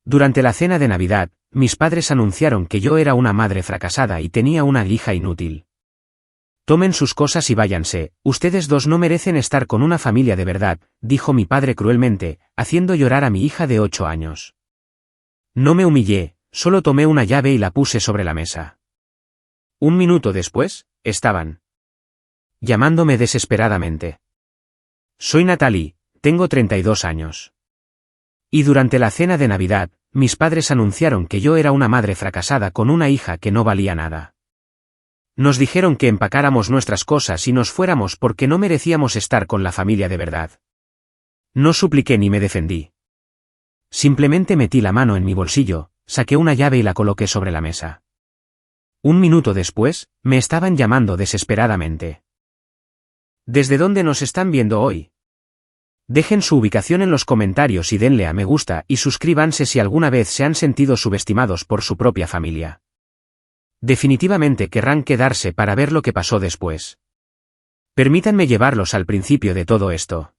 Durante la cena de Navidad, mis padres anunciaron que yo era una madre fracasada y tenía una hija inútil. Tomen sus cosas y váyanse, ustedes dos no merecen estar con una familia de verdad, dijo mi padre cruelmente, haciendo llorar a mi hija de 8 años. No me humillé, solo tomé una llave y la puse sobre la mesa. Un minuto después, estaban llamándome desesperadamente. Soy Natalie, tengo 32 años. Y durante la cena de Navidad, mis padres anunciaron que yo era una madre fracasada con una hija que no valía nada. Nos dijeron que empacáramos nuestras cosas y nos fuéramos porque no merecíamos estar con la familia de verdad. No supliqué ni me defendí. Simplemente metí la mano en mi bolsillo, saqué una llave y la coloqué sobre la mesa. Un minuto después, me estaban llamando desesperadamente. ¿Desde dónde nos están viendo hoy? Dejen su ubicación en los comentarios y denle a me gusta y suscríbanse si alguna vez se han sentido subestimados por su propia familia. Definitivamente querrán quedarse para ver lo que pasó después. Permítanme llevarlos al principio de todo esto.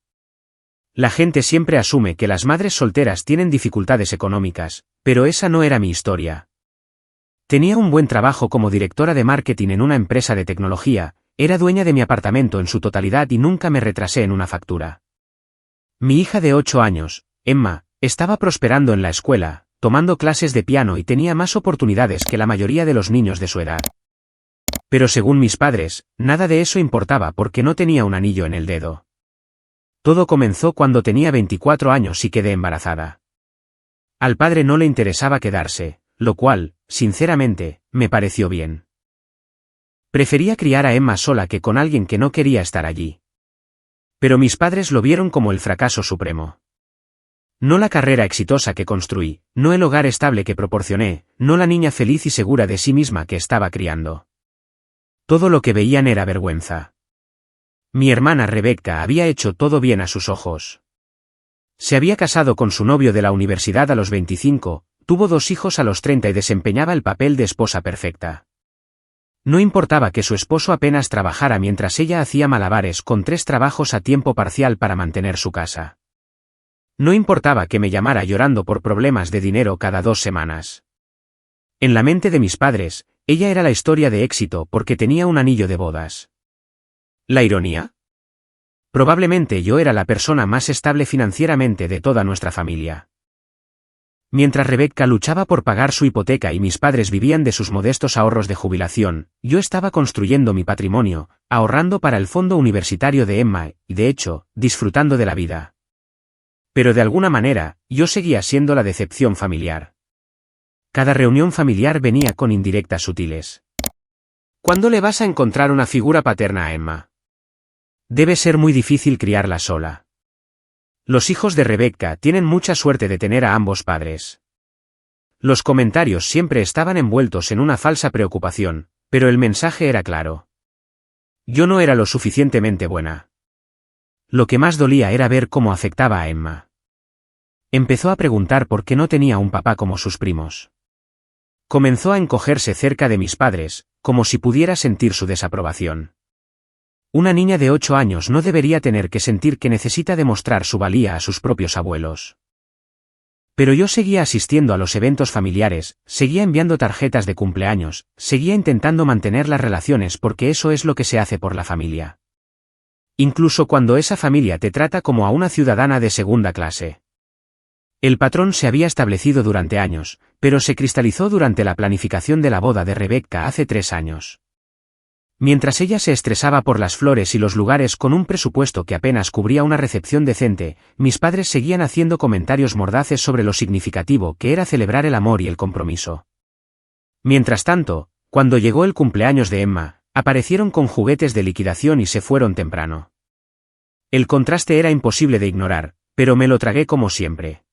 La gente siempre asume que las madres solteras tienen dificultades económicas, pero esa no era mi historia. Tenía un buen trabajo como directora de marketing en una empresa de tecnología, era dueña de mi apartamento en su totalidad y nunca me retrasé en una factura. Mi hija de 8 años, Emma, estaba prosperando en la escuela, tomando clases de piano y tenía más oportunidades que la mayoría de los niños de su edad. Pero según mis padres, nada de eso importaba porque no tenía un anillo en el dedo. Todo comenzó cuando tenía 24 años y quedé embarazada. Al padre no le interesaba quedarse, lo cual, sinceramente, me pareció bien. Prefería criar a Emma sola que con alguien que no quería estar allí. Pero mis padres lo vieron como el fracaso supremo. No la carrera exitosa que construí, no el hogar estable que proporcioné, no la niña feliz y segura de sí misma que estaba criando. Todo lo que veían era vergüenza. Mi hermana Rebecca había hecho todo bien a sus ojos. Se había casado con su novio de la universidad a los 25, tuvo 2 hijos a los 30 y desempeñaba el papel de esposa perfecta. No importaba que su esposo apenas trabajara mientras ella hacía malabares con 3 trabajos a tiempo parcial para mantener su casa. No importaba que me llamara llorando por problemas de dinero cada 2 semanas. En la mente de mis padres, ella era la historia de éxito porque tenía un anillo de bodas. ¿La ironía? Probablemente yo era la persona más estable financieramente de toda nuestra familia. Mientras Rebecca luchaba por pagar su hipoteca y mis padres vivían de sus modestos ahorros de jubilación, yo estaba construyendo mi patrimonio, ahorrando para el fondo universitario de Emma y, de hecho, disfrutando de la vida. Pero de alguna manera, yo seguía siendo la decepción familiar. Cada reunión familiar venía con indirectas sutiles. ¿Cuándo le vas a encontrar una figura paterna a Emma? Debe ser muy difícil criarla sola. Los hijos de Rebecca tienen mucha suerte de tener a ambos padres. Los comentarios siempre estaban envueltos en una falsa preocupación, pero el mensaje era claro. Yo no era lo suficientemente buena. Lo que más dolía era ver cómo afectaba a Emma. Empezó a preguntar por qué no tenía un papá como sus primos. Comenzó a encogerse cerca de mis padres, como si pudiera sentir su desaprobación. Una niña de 8 años no debería tener que sentir que necesita demostrar su valía a sus propios abuelos. Pero yo seguía asistiendo a los eventos familiares, seguía enviando tarjetas de cumpleaños, seguía intentando mantener las relaciones porque eso es lo que se hace por la familia. Incluso cuando esa familia te trata como a una ciudadana de segunda clase. El patrón se había establecido durante años, pero se cristalizó durante la planificación de la boda de Rebecca hace 3 años. Mientras ella se estresaba por las flores y los lugares con un presupuesto que apenas cubría una recepción decente, mis padres seguían haciendo comentarios mordaces sobre lo significativo que era celebrar el amor y el compromiso. Mientras tanto, cuando llegó el cumpleaños de Emma, aparecieron con juguetes de liquidación y se fueron temprano. El contraste era imposible de ignorar, pero me lo tragué como siempre.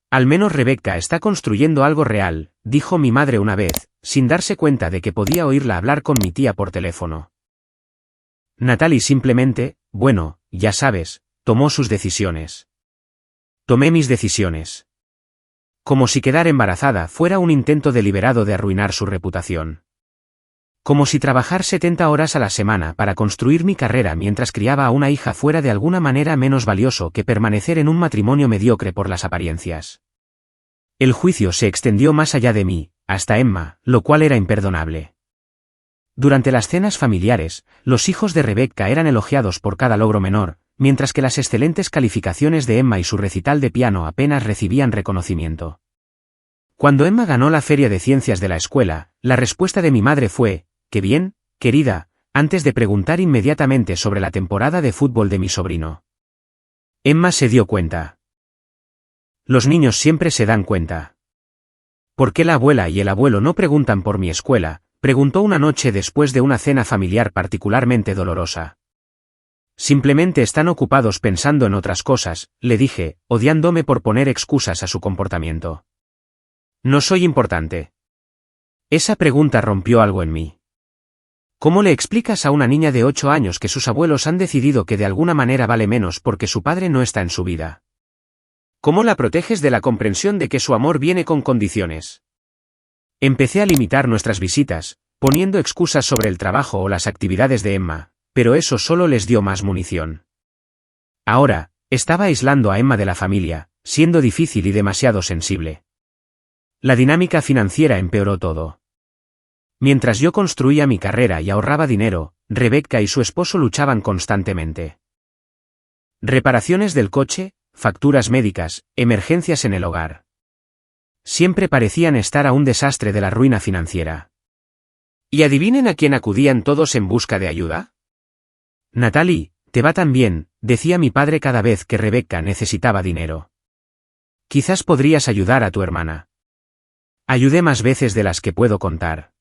Al menos Rebecca está construyendo algo real, dijo mi madre una vez, sin darse cuenta de que podía oírla hablar con mi tía por teléfono. Natalie simplemente, bueno, ya sabes, tomó sus decisiones. Tomé mis decisiones. Como si quedar embarazada fuera un intento deliberado de arruinar su reputación. Como si trabajar 70 horas a la semana para construir mi carrera mientras criaba a una hija fuera de alguna manera menos valioso que permanecer en un matrimonio mediocre por las apariencias. El juicio se extendió más allá de mí, hasta Emma, lo cual era imperdonable. Durante las cenas familiares, los hijos de Rebecca eran elogiados por cada logro menor, mientras que las excelentes calificaciones de Emma y su recital de piano apenas recibían reconocimiento. Cuando Emma ganó la feria de ciencias de la escuela, la respuesta de mi madre fue: «Qué bien, querida», antes de preguntar inmediatamente sobre la temporada de fútbol de mi sobrino. Emma se dio cuenta. Los niños siempre se dan cuenta. ¿Por qué la abuela y el abuelo no preguntan por mi escuela?, preguntó una noche después de una cena familiar particularmente dolorosa. Simplemente están ocupados pensando en otras cosas, le dije, odiándome por poner excusas a su comportamiento. No soy importante. Esa pregunta rompió algo en mí. ¿Cómo le explicas a una niña de 8 años que sus abuelos han decidido que de alguna manera vale menos porque su padre no está en su vida? ¿Cómo la proteges de la comprensión de que su amor viene con condiciones? Empecé a limitar nuestras visitas, poniendo excusas sobre el trabajo o las actividades de Emma, pero eso solo les dio más munición. Ahora, estaba aislando a Emma de la familia, siendo difícil y demasiado sensible. La dinámica financiera empeoró todo. Mientras yo construía mi carrera y ahorraba dinero, Rebecca y su esposo luchaban constantemente. Reparaciones del coche, facturas médicas, emergencias en el hogar. Siempre parecían estar a un desastre de la ruina financiera. ¿Y adivinen a quién acudían todos en busca de ayuda? Natalie, te va tan bien, decía mi padre cada vez que Rebecca necesitaba dinero. Quizás podrías ayudar a tu hermana. Ayudé más veces de las que puedo contar.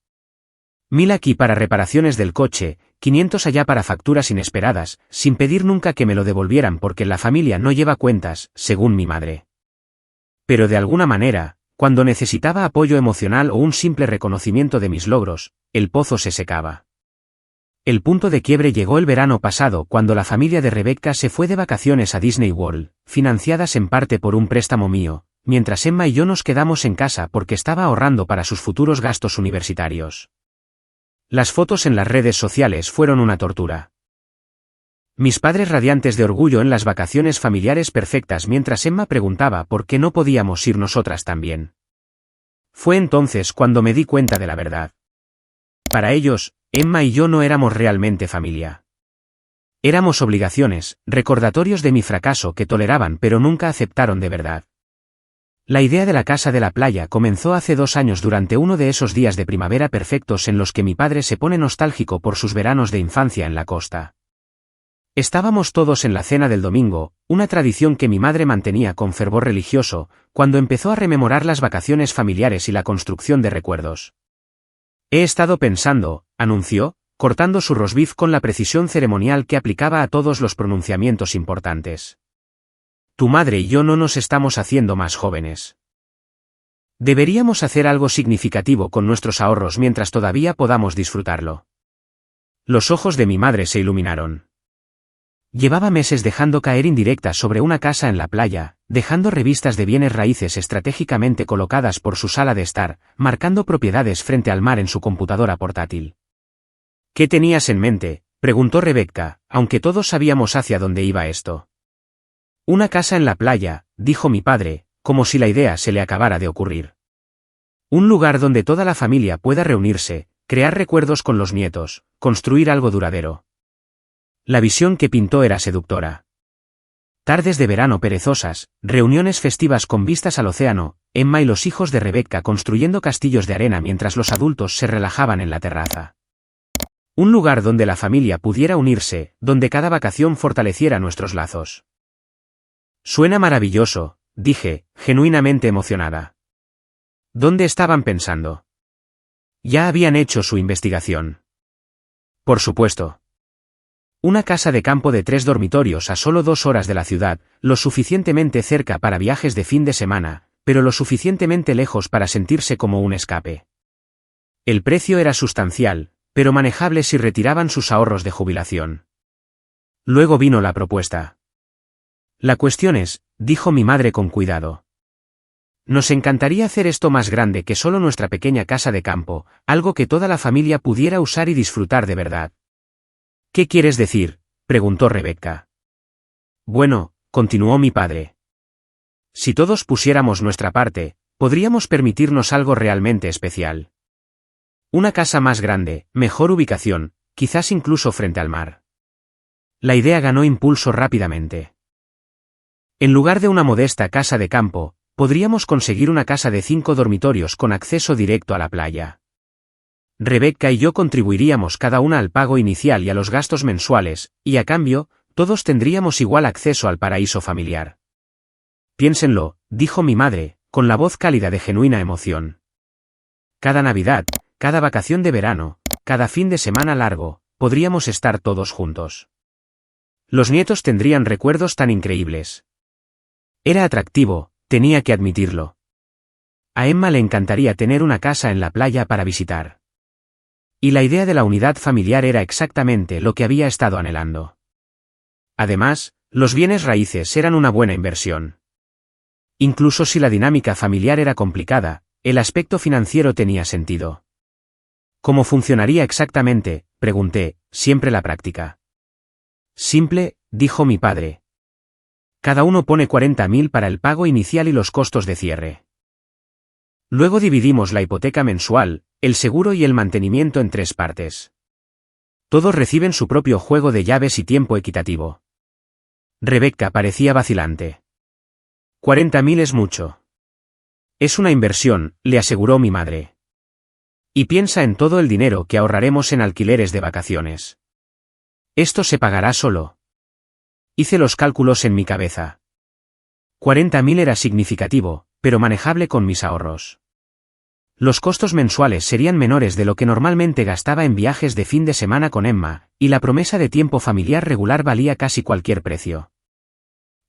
1000 aquí para reparaciones del coche, 500 allá para facturas inesperadas, sin pedir nunca que me lo devolvieran porque la familia no lleva cuentas, según mi madre. Pero de alguna manera, cuando necesitaba apoyo emocional o un simple reconocimiento de mis logros, el pozo se secaba. El punto de quiebre llegó el verano pasado cuando la familia de Rebecca se fue de vacaciones a Disney World, financiadas en parte por un préstamo mío, mientras Emma y yo nos quedamos en casa porque estaba ahorrando para sus futuros gastos universitarios. Las fotos en las redes sociales fueron una tortura. Mis padres radiantes de orgullo en las vacaciones familiares perfectas mientras Emma preguntaba por qué no podíamos ir nosotras también. Fue entonces cuando me di cuenta de la verdad. Para ellos, Emma y yo no éramos realmente familia. Éramos obligaciones, recordatorios de mi fracaso que toleraban pero nunca aceptaron de verdad. La idea de la casa de la playa comenzó hace 2 años durante uno de esos días de primavera perfectos en los que mi padre se pone nostálgico por sus veranos de infancia en la costa. Estábamos todos en la cena del domingo, una tradición que mi madre mantenía con fervor religioso, cuando empezó a rememorar las vacaciones familiares y la construcción de recuerdos. He estado pensando, anunció, cortando su roast beef con la precisión ceremonial que aplicaba a todos los pronunciamientos importantes. Tu madre y yo no nos estamos haciendo más jóvenes. Deberíamos hacer algo significativo con nuestros ahorros mientras todavía podamos disfrutarlo. Los ojos de mi madre se iluminaron. Llevaba meses dejando caer indirectas sobre una casa en la playa, dejando revistas de bienes raíces estratégicamente colocadas por su sala de estar, marcando propiedades frente al mar en su computadora portátil. ¿Qué tenías en mente?, preguntó Rebecca, aunque todos sabíamos hacia dónde iba esto. Una casa en la playa, dijo mi padre, como si la idea se le acabara de ocurrir. Un lugar donde toda la familia pueda reunirse, crear recuerdos con los nietos, construir algo duradero. La visión que pintó era seductora. Tardes de verano perezosas, reuniones festivas con vistas al océano, Emma y los hijos de Rebecca construyendo castillos de arena mientras los adultos se relajaban en la terraza. Un lugar donde la familia pudiera unirse, donde cada vacación fortaleciera nuestros lazos. Suena maravilloso, dije, genuinamente emocionada. ¿Dónde estaban pensando? Ya habían hecho su investigación. Por supuesto. Una casa de campo de 3 dormitorios a solo 2 horas de la ciudad, lo suficientemente cerca para viajes de fin de semana, pero lo suficientemente lejos para sentirse como un escape. El precio era sustancial, pero manejable si retiraban sus ahorros de jubilación. Luego vino la propuesta. La cuestión es, dijo mi madre con cuidado. Nos encantaría hacer esto más grande que solo nuestra pequeña casa de campo, algo que toda la familia pudiera usar y disfrutar de verdad. ¿Qué quieres decir?, preguntó Rebecca. Bueno, continuó mi padre. Si todos pusiéramos nuestra parte, podríamos permitirnos algo realmente especial. Una casa más grande, mejor ubicación, quizás incluso frente al mar. La idea ganó impulso rápidamente. En lugar de una modesta casa de campo, podríamos conseguir una casa de 5 dormitorios con acceso directo a la playa. Rebecca y yo contribuiríamos cada una al pago inicial y a los gastos mensuales, y a cambio, todos tendríamos igual acceso al paraíso familiar. Piénsenlo, dijo mi madre, con la voz cálida de genuina emoción. Cada Navidad, cada vacación de verano, cada fin de semana largo, podríamos estar todos juntos. Los nietos tendrían recuerdos tan increíbles. Era atractivo, tenía que admitirlo. A Emma le encantaría tener una casa en la playa para visitar. Y la idea de la unidad familiar era exactamente lo que había estado anhelando. Además, los bienes raíces eran una buena inversión. Incluso si la dinámica familiar era complicada, el aspecto financiero tenía sentido. ¿Cómo funcionaría exactamente?, pregunté, siempre la práctica. Simple, dijo mi padre. Cada uno pone 40.000 para el pago inicial y los costos de cierre. Luego dividimos la hipoteca mensual, el seguro y el mantenimiento en 3 partes. Todos reciben su propio juego de llaves y tiempo equitativo. Rebecca parecía vacilante. 40.000 es mucho. Es una inversión, le aseguró mi madre. Y piensa en todo el dinero que ahorraremos en alquileres de vacaciones. Esto se pagará solo. Hice los cálculos en mi cabeza. 40.000 era significativo, pero manejable con mis ahorros. Los costos mensuales serían menores de lo que normalmente gastaba en viajes de fin de semana con Emma, y la promesa de tiempo familiar regular valía casi cualquier precio.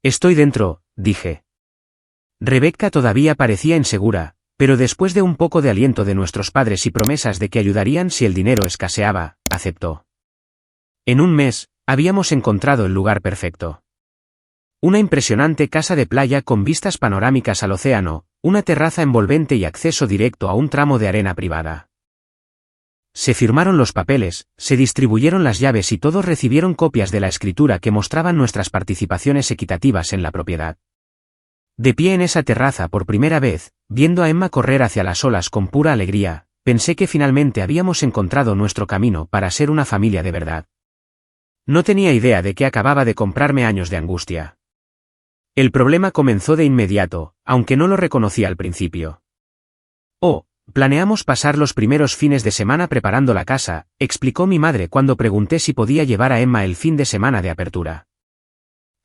Estoy dentro, dije. Rebecca todavía parecía insegura, pero después de un poco de aliento de nuestros padres y promesas de que ayudarían si el dinero escaseaba, aceptó. En un mes, habíamos encontrado el lugar perfecto. Una impresionante casa de playa con vistas panorámicas al océano, una terraza envolvente y acceso directo a un tramo de arena privada. Se firmaron los papeles, se distribuyeron las llaves y todos recibieron copias de la escritura que mostraban nuestras participaciones equitativas en la propiedad. De pie en esa terraza por primera vez, viendo a Emma correr hacia las olas con pura alegría, pensé que finalmente habíamos encontrado nuestro camino para ser una familia de verdad. No tenía idea de que acababa de comprarme años de angustia. El problema comenzó de inmediato, aunque no lo reconocí al principio. Planeamos pasar los primeros fines de semana preparando la casa, explicó mi madre cuando pregunté si podía llevar a Emma el fin de semana de apertura.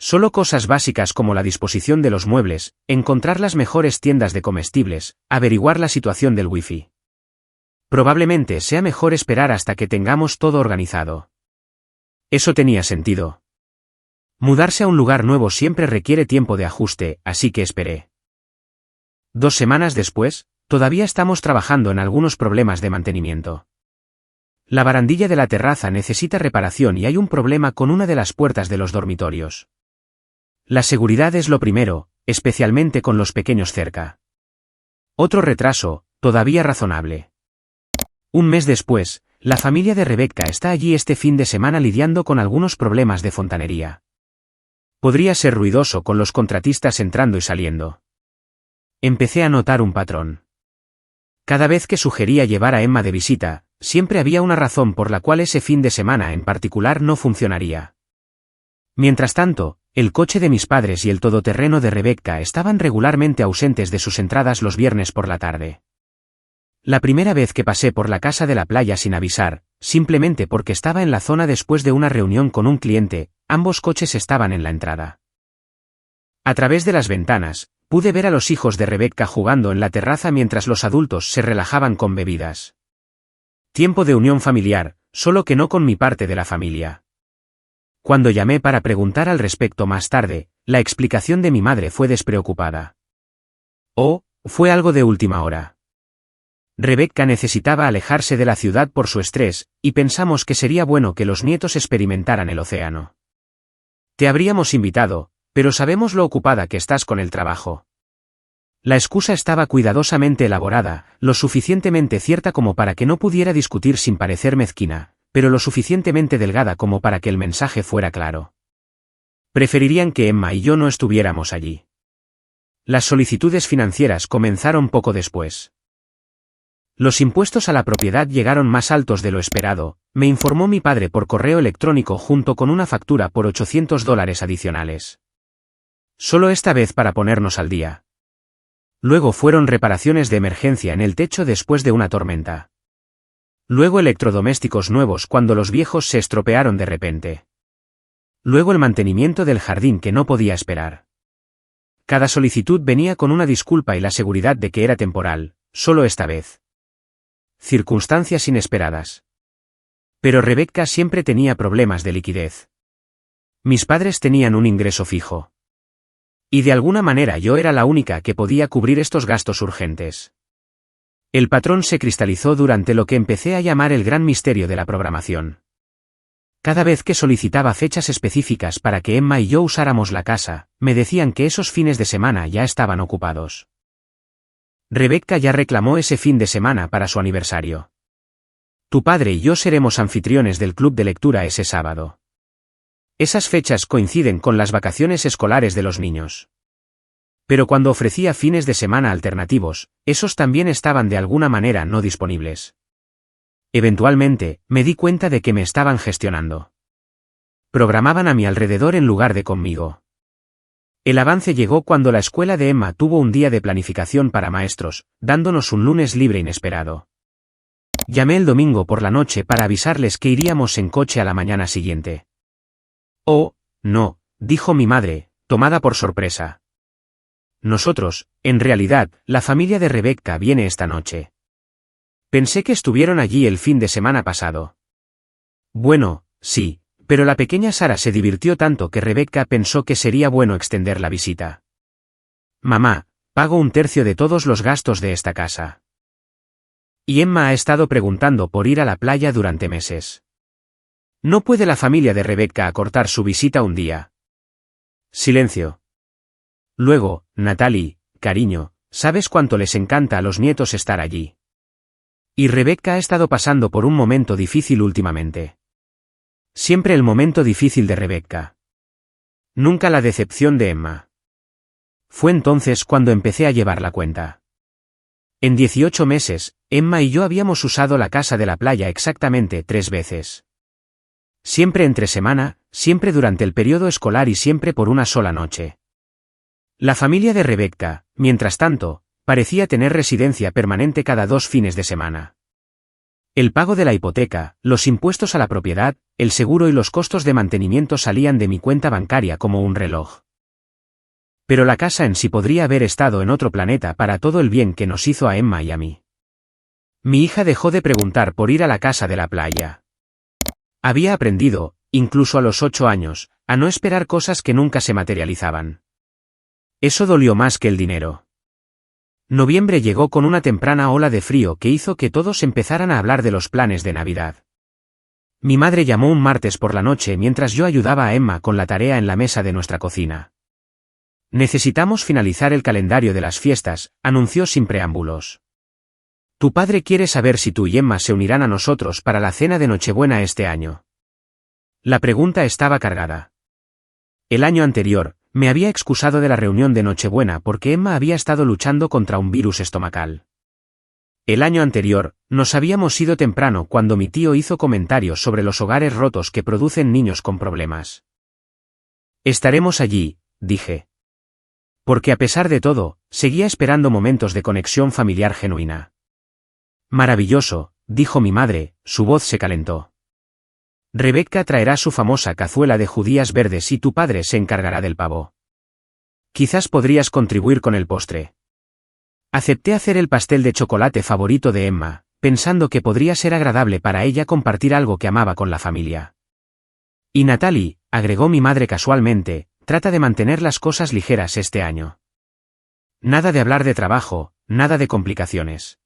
Solo cosas básicas como la disposición de los muebles, encontrar las mejores tiendas de comestibles, averiguar la situación del wifi. Probablemente sea mejor esperar hasta que tengamos todo organizado. Eso tenía sentido. Mudarse a un lugar nuevo siempre requiere tiempo de ajuste, así que esperé. 2 semanas después, todavía estamos trabajando en algunos problemas de mantenimiento. La barandilla de la terraza necesita reparación y hay un problema con una de las puertas de los dormitorios. La seguridad es lo primero, especialmente con los pequeños cerca. Otro retraso, todavía razonable. Un mes después, la familia de Rebecca está allí este fin de semana lidiando con algunos problemas de fontanería. Podría ser ruidoso con los contratistas entrando y saliendo. Empecé a notar un patrón. Cada vez que sugería llevar a Emma de visita, siempre había una razón por la cual ese fin de semana en particular no funcionaría. Mientras tanto, el coche de mis padres y el todoterreno de Rebecca estaban regularmente ausentes de sus entradas los viernes por la tarde. La primera vez que pasé por la casa de la playa sin avisar, simplemente porque estaba en la zona después de una reunión con un cliente, ambos coches estaban en la entrada. A través de las ventanas, pude ver a los hijos de Rebecca jugando en la terraza mientras los adultos se relajaban con bebidas. Tiempo de unión familiar, solo que no con mi parte de la familia. Cuando llamé para preguntar al respecto más tarde, la explicación de mi madre fue despreocupada. Fue algo de última hora. Rebecca necesitaba alejarse de la ciudad por su estrés, y pensamos que sería bueno que los nietos experimentaran el océano. Te habríamos invitado, pero sabemos lo ocupada que estás con el trabajo. La excusa estaba cuidadosamente elaborada, lo suficientemente cierta como para que no pudiera discutir sin parecer mezquina, pero lo suficientemente delgada como para que el mensaje fuera claro. Preferirían que Emma y yo no estuviéramos allí. Las solicitudes financieras comenzaron poco después. Los impuestos a la propiedad llegaron más altos de lo esperado, me informó mi padre por correo electrónico junto con una factura por $800 adicionales. Solo esta vez para ponernos al día. Luego fueron reparaciones de emergencia en el techo después de una tormenta. Luego electrodomésticos nuevos cuando los viejos se estropearon de repente. Luego el mantenimiento del jardín que no podía esperar. Cada solicitud venía con una disculpa y la seguridad de que era temporal, solo esta vez. Circunstancias inesperadas. Pero Rebecca siempre tenía problemas de liquidez. Mis padres tenían un ingreso fijo. Y de alguna manera yo era la única que podía cubrir estos gastos urgentes. El patrón se cristalizó durante lo que empecé a llamar el gran misterio de la programación. Cada vez que solicitaba fechas específicas para que Emma y yo usáramos la casa, me decían que esos fines de semana ya estaban ocupados. Rebecca ya reclamó ese fin de semana para su aniversario. Tu padre y yo seremos anfitriones del club de lectura ese sábado. Esas fechas coinciden con las vacaciones escolares de los niños. Pero cuando ofrecía fines de semana alternativos, esos también estaban de alguna manera no disponibles. Eventualmente, me di cuenta de que me estaban gestionando. Programaban a mi alrededor en lugar de conmigo. El avance llegó cuando la escuela de Emma tuvo un día de planificación para maestros, dándonos un lunes libre inesperado. Llamé el domingo por la noche para avisarles que iríamos en coche a la mañana siguiente. Oh, no, dijo mi madre, tomada por sorpresa. Nosotros, en realidad, la familia de Rebecca viene esta noche. Pensé que estuvieron allí el fin de semana pasado. Bueno, sí. Pero la pequeña Sara se divirtió tanto que Rebecca pensó que sería bueno extender la visita. Mamá, pago un tercio de todos los gastos de esta casa. Y Emma ha estado preguntando por ir a la playa durante meses. ¿No puede la familia de Rebecca acortar su visita un día? Silencio. Luego, Natalie, cariño, ¿sabes cuánto les encanta a los nietos estar allí? Y Rebecca ha estado pasando por un momento difícil últimamente. Siempre el momento difícil de Rebecca. Nunca la decepción de Emma. Fue entonces cuando empecé a llevar la cuenta. En 18 meses, Emma y yo habíamos usado la casa de la playa exactamente 3 veces. Siempre entre semana, siempre durante el periodo escolar y siempre por una sola noche. La familia de Rebecca, mientras tanto, parecía tener residencia permanente cada 2 fines de semana. El pago de la hipoteca, los impuestos a la propiedad, el seguro y los costos de mantenimiento salían de mi cuenta bancaria como un reloj. Pero la casa en sí podría haber estado en otro planeta para todo el bien que nos hizo a Emma y a mí. Mi hija dejó de preguntar por ir a la casa de la playa. Había aprendido, incluso a los 8 años, a no esperar cosas que nunca se materializaban. Eso dolió más que el dinero. Noviembre llegó con una temprana ola de frío que hizo que todos empezaran a hablar de los planes de Navidad. Mi madre llamó un martes por la noche mientras yo ayudaba a Emma con la tarea en la mesa de nuestra cocina. Necesitamos finalizar el calendario de las fiestas, anunció sin preámbulos. Tu padre quiere saber si tú y Emma se unirán a nosotros para la cena de Nochebuena este año. La pregunta estaba cargada. El año anterior, me había excusado de la reunión de Nochebuena porque Emma había estado luchando contra un virus estomacal. El año anterior, nos habíamos ido temprano cuando mi tío hizo comentarios sobre los hogares rotos que producen niños con problemas. Estaremos allí, dije. Porque a pesar de todo, seguía esperando momentos de conexión familiar genuina. Maravilloso, dijo mi madre, su voz se calentó. Rebecca traerá su famosa cazuela de judías verdes y tu padre se encargará del pavo. Quizás podrías contribuir con el postre. Acepté hacer el pastel de chocolate favorito de Emma, pensando que podría ser agradable para ella compartir algo que amaba con la familia. Y Natalie, agregó mi madre casualmente, trata de mantener las cosas ligeras este año. Nada de hablar de trabajo, nada de complicaciones.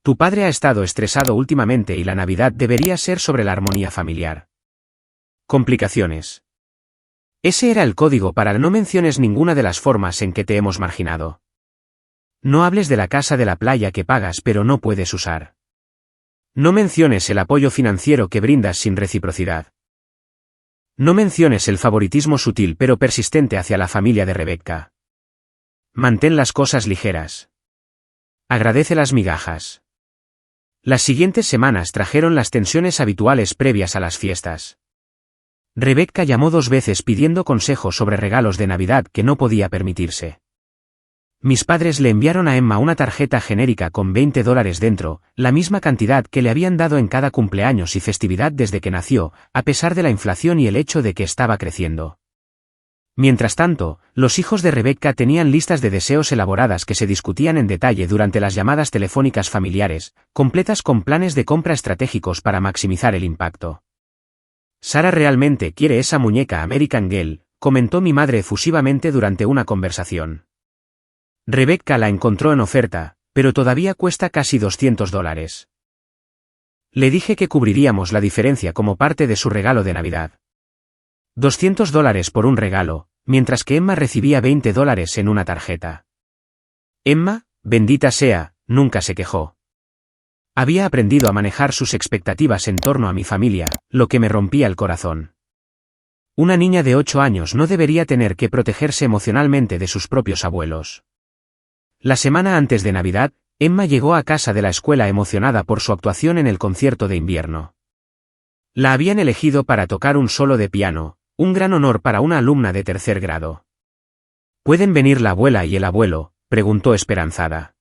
Tu padre ha estado estresado últimamente y la Navidad debería ser sobre la armonía familiar. Complicaciones. Ese era el código para no menciones ninguna de las formas en que te hemos marginado. No hables de la casa de la playa que pagas pero no puedes usar. No menciones el apoyo financiero que brindas sin reciprocidad. No menciones el favoritismo sutil pero persistente hacia la familia de Rebecca. Mantén las cosas ligeras. Agradece las migajas. Las siguientes semanas trajeron las tensiones habituales previas a las fiestas. Rebecca llamó 2 veces pidiendo consejos sobre regalos de Navidad que no podía permitirse. Mis padres le enviaron a Emma una tarjeta genérica con $20 dentro, la misma cantidad que le habían dado en cada cumpleaños y festividad desde que nació, a pesar de la inflación y el hecho de que estaba creciendo. Mientras tanto, los hijos de Rebecca tenían listas de deseos elaboradas que se discutían en detalle durante las llamadas telefónicas familiares, completas con planes de compra estratégicos para maximizar el impacto. «Sara realmente quiere esa muñeca American Girl», comentó mi madre efusivamente durante una conversación. Rebecca la encontró en oferta, pero todavía cuesta casi $200. Le dije que cubriríamos la diferencia como parte de su regalo de Navidad. $200 por un regalo, mientras que Emma recibía $20 en una tarjeta. Emma, bendita sea, nunca se quejó. Había aprendido a manejar sus expectativas en torno a mi familia, lo que me rompía el corazón. Una niña de 8 años no debería tener que protegerse emocionalmente de sus propios abuelos. La semana antes de Navidad, Emma llegó a casa de la escuela emocionada por su actuación en el concierto de invierno. La habían elegido para tocar un solo de piano, un gran honor para una alumna de 3er grado. ¿Pueden venir la abuela y el abuelo?, preguntó esperanzada.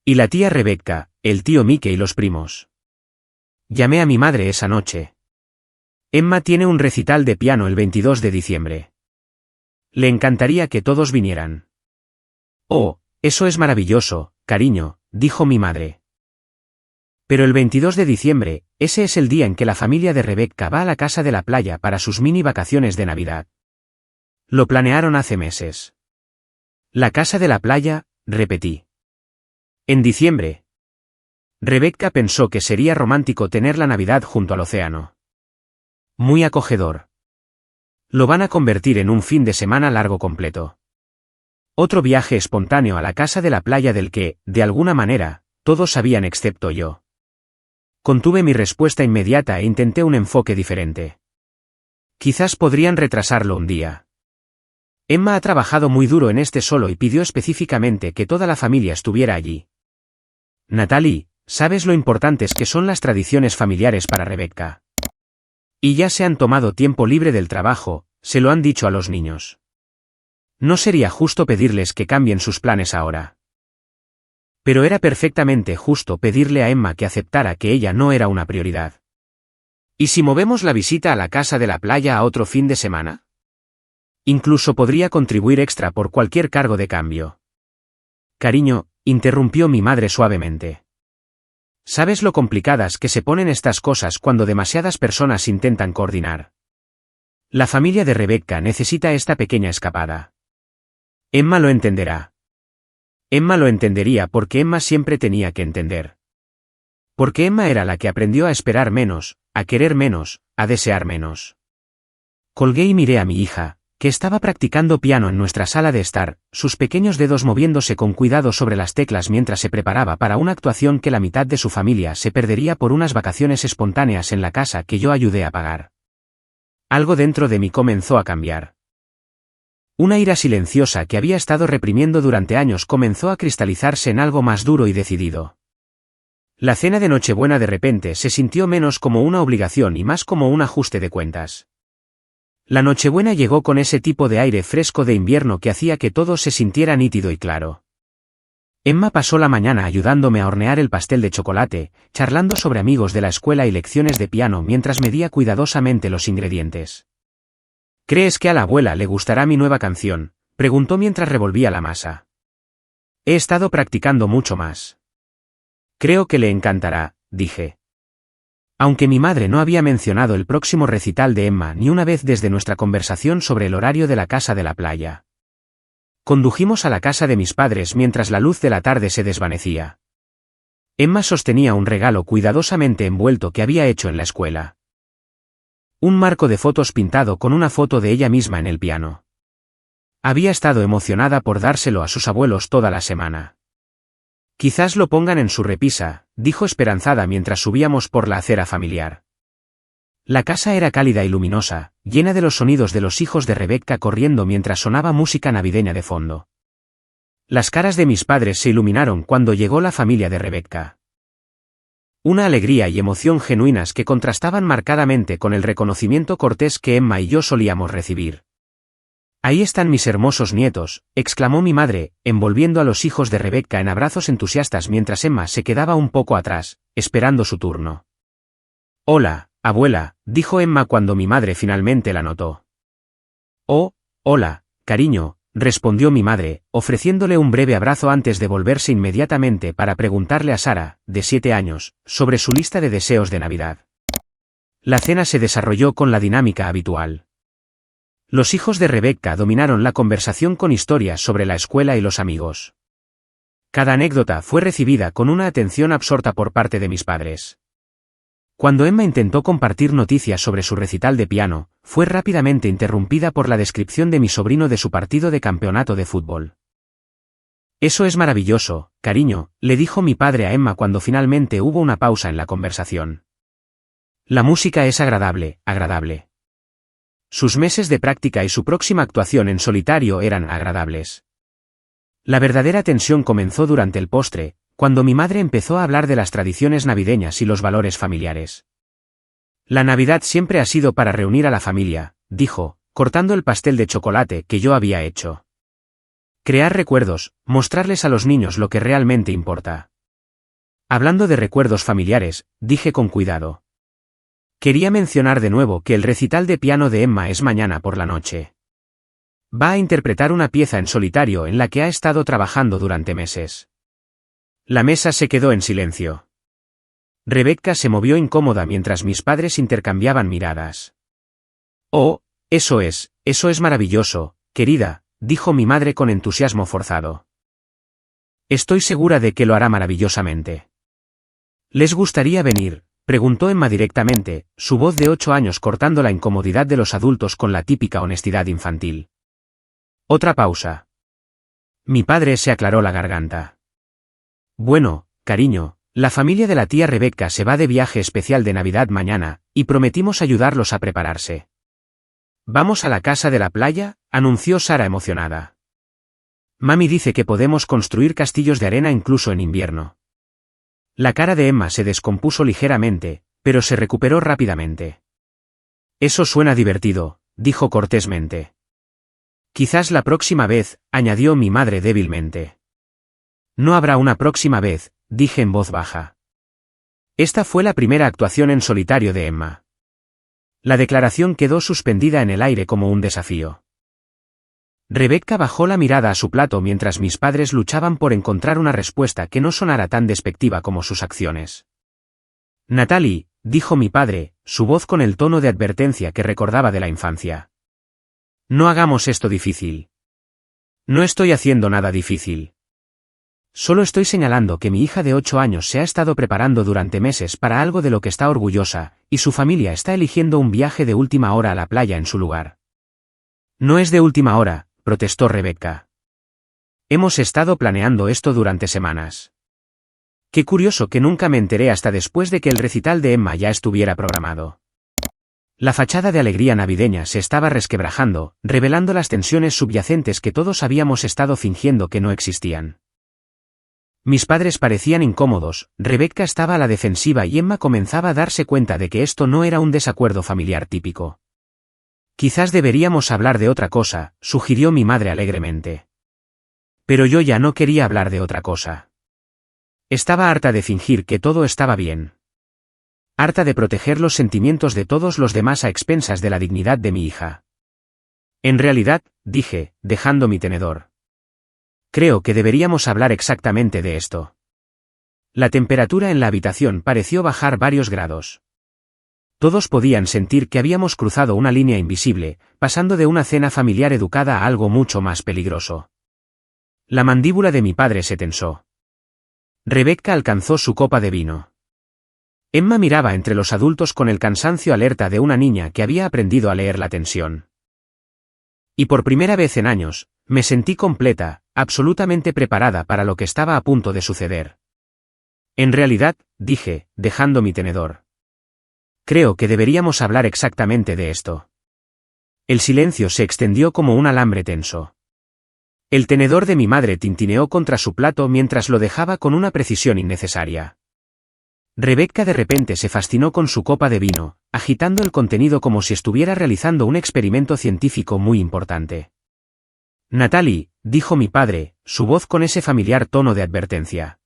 Y la tía Rebecca, el tío Mike y los primos. Llamé a mi madre esa noche. Emma tiene un recital de piano el 22 de diciembre. Le encantaría que todos vinieran. Oh, eso es maravilloso, cariño, dijo mi madre. Pero el 22 de diciembre, ese es el día en que la familia de Rebecca va a la casa de la playa para sus mini vacaciones de Navidad. Lo planearon hace meses. La casa de la playa, repetí. En diciembre. Rebecca pensó que sería romántico tener la Navidad junto al océano. Muy acogedor. Lo van a convertir en un fin de semana largo completo. Otro viaje espontáneo a la casa de la playa del que, de alguna manera, todos sabían excepto yo. Contuve mi respuesta inmediata e intenté un enfoque diferente. Quizás podrían retrasarlo un día. Emma ha trabajado muy duro en este solo y pidió específicamente que toda la familia estuviera allí. Natalie, ¿sabes lo importantes que son las tradiciones familiares para Rebecca? Y ya se han tomado tiempo libre del trabajo, se lo han dicho a los niños. No sería justo pedirles que cambien sus planes ahora. Pero era perfectamente justo pedirle a Emma que aceptara que ella no era una prioridad. ¿Y si movemos la visita a la casa de la playa a otro fin de semana? Incluso podría contribuir extra por cualquier cargo de cambio. Cariño, interrumpió mi madre suavemente. ¿Sabes lo complicadas que se ponen estas cosas cuando demasiadas personas intentan coordinar? La familia de Rebecca necesita esta pequeña escapada. Emma lo entenderá. Emma lo entendería porque Emma siempre tenía que entender. Porque Emma era la que aprendió a esperar menos, a querer menos, a desear menos. Colgué y miré a mi hija, que estaba practicando piano en nuestra sala de estar, sus pequeños dedos moviéndose con cuidado sobre las teclas mientras se preparaba para una actuación que la mitad de su familia se perdería por unas vacaciones espontáneas en la casa que yo ayudé a pagar. Algo dentro de mí comenzó a cambiar. Una ira silenciosa que había estado reprimiendo durante años comenzó a cristalizarse en algo más duro y decidido. La cena de Nochebuena de repente se sintió menos como una obligación y más como un ajuste de cuentas. La Nochebuena llegó con ese tipo de aire fresco de invierno que hacía que todo se sintiera nítido y claro. Emma pasó la mañana ayudándome a hornear el pastel de chocolate, charlando sobre amigos de la escuela y lecciones de piano mientras medía cuidadosamente los ingredientes. ¿Crees que a la abuela le gustará mi nueva canción?, preguntó mientras revolvía la masa. He estado practicando mucho más. Creo que le encantará, dije. Aunque mi madre no había mencionado el próximo recital de Emma ni una vez desde nuestra conversación sobre el horario de la casa de la playa. Condujimos a la casa de mis padres mientras la luz de la tarde se desvanecía. Emma sostenía un regalo cuidadosamente envuelto que había hecho en la escuela. Un marco de fotos pintado con una foto de ella misma en el piano. Había estado emocionada por dárselo a sus abuelos toda la semana. Quizás lo pongan en su repisa, dijo esperanzada mientras subíamos por la acera familiar. La casa era cálida y luminosa, llena de los sonidos de los hijos de Rebecca corriendo mientras sonaba música navideña de fondo. Las caras de mis padres se iluminaron cuando llegó la familia de Rebecca. Una alegría y emoción genuinas que contrastaban marcadamente con el reconocimiento cortés que Emma y yo solíamos recibir. «Ahí están mis hermosos nietos», exclamó mi madre, envolviendo a los hijos de Rebecca en abrazos entusiastas mientras Emma se quedaba un poco atrás, esperando su turno. «Hola, abuela», dijo Emma cuando mi madre finalmente la notó. «Oh, hola, cariño», respondió mi madre, ofreciéndole un breve abrazo antes de volverse inmediatamente para preguntarle a Sara, de 7 años, sobre su lista de deseos de Navidad. La cena se desarrolló con la dinámica habitual. Los hijos de Rebecca dominaron la conversación con historias sobre la escuela y los amigos. Cada anécdota fue recibida con una atención absorta por parte de mis padres. Cuando Emma intentó compartir noticias sobre su recital de piano, fue rápidamente interrumpida por la descripción de mi sobrino de su partido de campeonato de fútbol. «Eso es maravilloso, cariño», le dijo mi padre a Emma cuando finalmente hubo una pausa en la conversación. «La música es agradable, agradable». Sus meses de práctica y su próxima actuación en solitario eran agradables. La verdadera tensión comenzó durante el postre, cuando mi madre empezó a hablar de las tradiciones navideñas y los valores familiares. «La Navidad siempre ha sido para reunir a la familia», dijo, cortando el pastel de chocolate que yo había hecho. «Crear recuerdos, mostrarles a los niños lo que realmente importa». Hablando de recuerdos familiares, dije con cuidado. Quería mencionar de nuevo que el recital de piano de Emma es mañana por la noche. Va a interpretar una pieza en solitario en la que ha estado trabajando durante meses. La mesa se quedó en silencio. Rebecca se movió incómoda mientras mis padres intercambiaban miradas. «Oh, eso es maravilloso, querida», dijo mi madre con entusiasmo forzado. «Estoy segura de que lo hará maravillosamente». «¿Les gustaría venir?», preguntó Emma directamente, su voz de 8 años cortando la incomodidad de los adultos con la típica honestidad infantil. Otra pausa. Mi padre se aclaró la garganta. «Bueno, cariño, la familia de la tía Rebecca se va de viaje especial de Navidad mañana, y prometimos ayudarlos a prepararse». «¿Vamos a la casa de la playa?», anunció Sara emocionada. «Mami dice que podemos construir castillos de arena incluso en invierno». La cara de Emma se descompuso ligeramente, pero se recuperó rápidamente. «Eso suena divertido», dijo cortésmente. «Quizás la próxima vez», añadió mi madre débilmente. «No habrá una próxima vez», dije en voz baja. Esta fue la primera actuación en solitario de Emma. La declaración quedó suspendida en el aire como un desafío. Rebecca bajó la mirada a su plato mientras mis padres luchaban por encontrar una respuesta que no sonara tan despectiva como sus acciones. «Natalie», dijo mi padre, su voz con el tono de advertencia que recordaba de la infancia. «No hagamos esto difícil». «No estoy haciendo nada difícil. Solo estoy señalando que mi hija de 8 años se ha estado preparando durante meses para algo de lo que está orgullosa, y su familia está eligiendo un viaje de última hora a la playa en su lugar». «No es de última hora», protestó Rebecca. «Hemos estado planeando esto durante semanas». «Qué curioso que nunca me enteré hasta después de que el recital de Emma ya estuviera programado». La fachada de alegría navideña se estaba resquebrajando, revelando las tensiones subyacentes que todos habíamos estado fingiendo que no existían. Mis padres parecían incómodos, Rebecca estaba a la defensiva y Emma comenzaba a darse cuenta de que esto no era un desacuerdo familiar típico. «Quizás deberíamos hablar de otra cosa», sugirió mi madre alegremente. Pero yo ya no quería hablar de otra cosa. Estaba harta de fingir que todo estaba bien. Harta de proteger los sentimientos de todos los demás a expensas de la dignidad de mi hija. «En realidad», dije, dejando mi tenedor. «Creo que deberíamos hablar exactamente de esto». La temperatura en la habitación pareció bajar varios grados. Todos podían sentir que habíamos cruzado una línea invisible, pasando de una cena familiar educada a algo mucho más peligroso. La mandíbula de mi padre se tensó. Rebecca alcanzó su copa de vino. Emma miraba entre los adultos con el cansancio alerta de una niña que había aprendido a leer la tensión. Y por primera vez en años, me sentí completa, absolutamente preparada para lo que estaba a punto de suceder. «En realidad», dije, dejando mi tenedor. «Creo que deberíamos hablar exactamente de esto». El silencio se extendió como un alambre tenso. El tenedor de mi madre tintineó contra su plato mientras lo dejaba con una precisión innecesaria. Rebecca de repente se fascinó con su copa de vino, agitando el contenido como si estuviera realizando un experimento científico muy importante. Natalie, dijo mi padre, su voz con ese familiar tono de advertencia.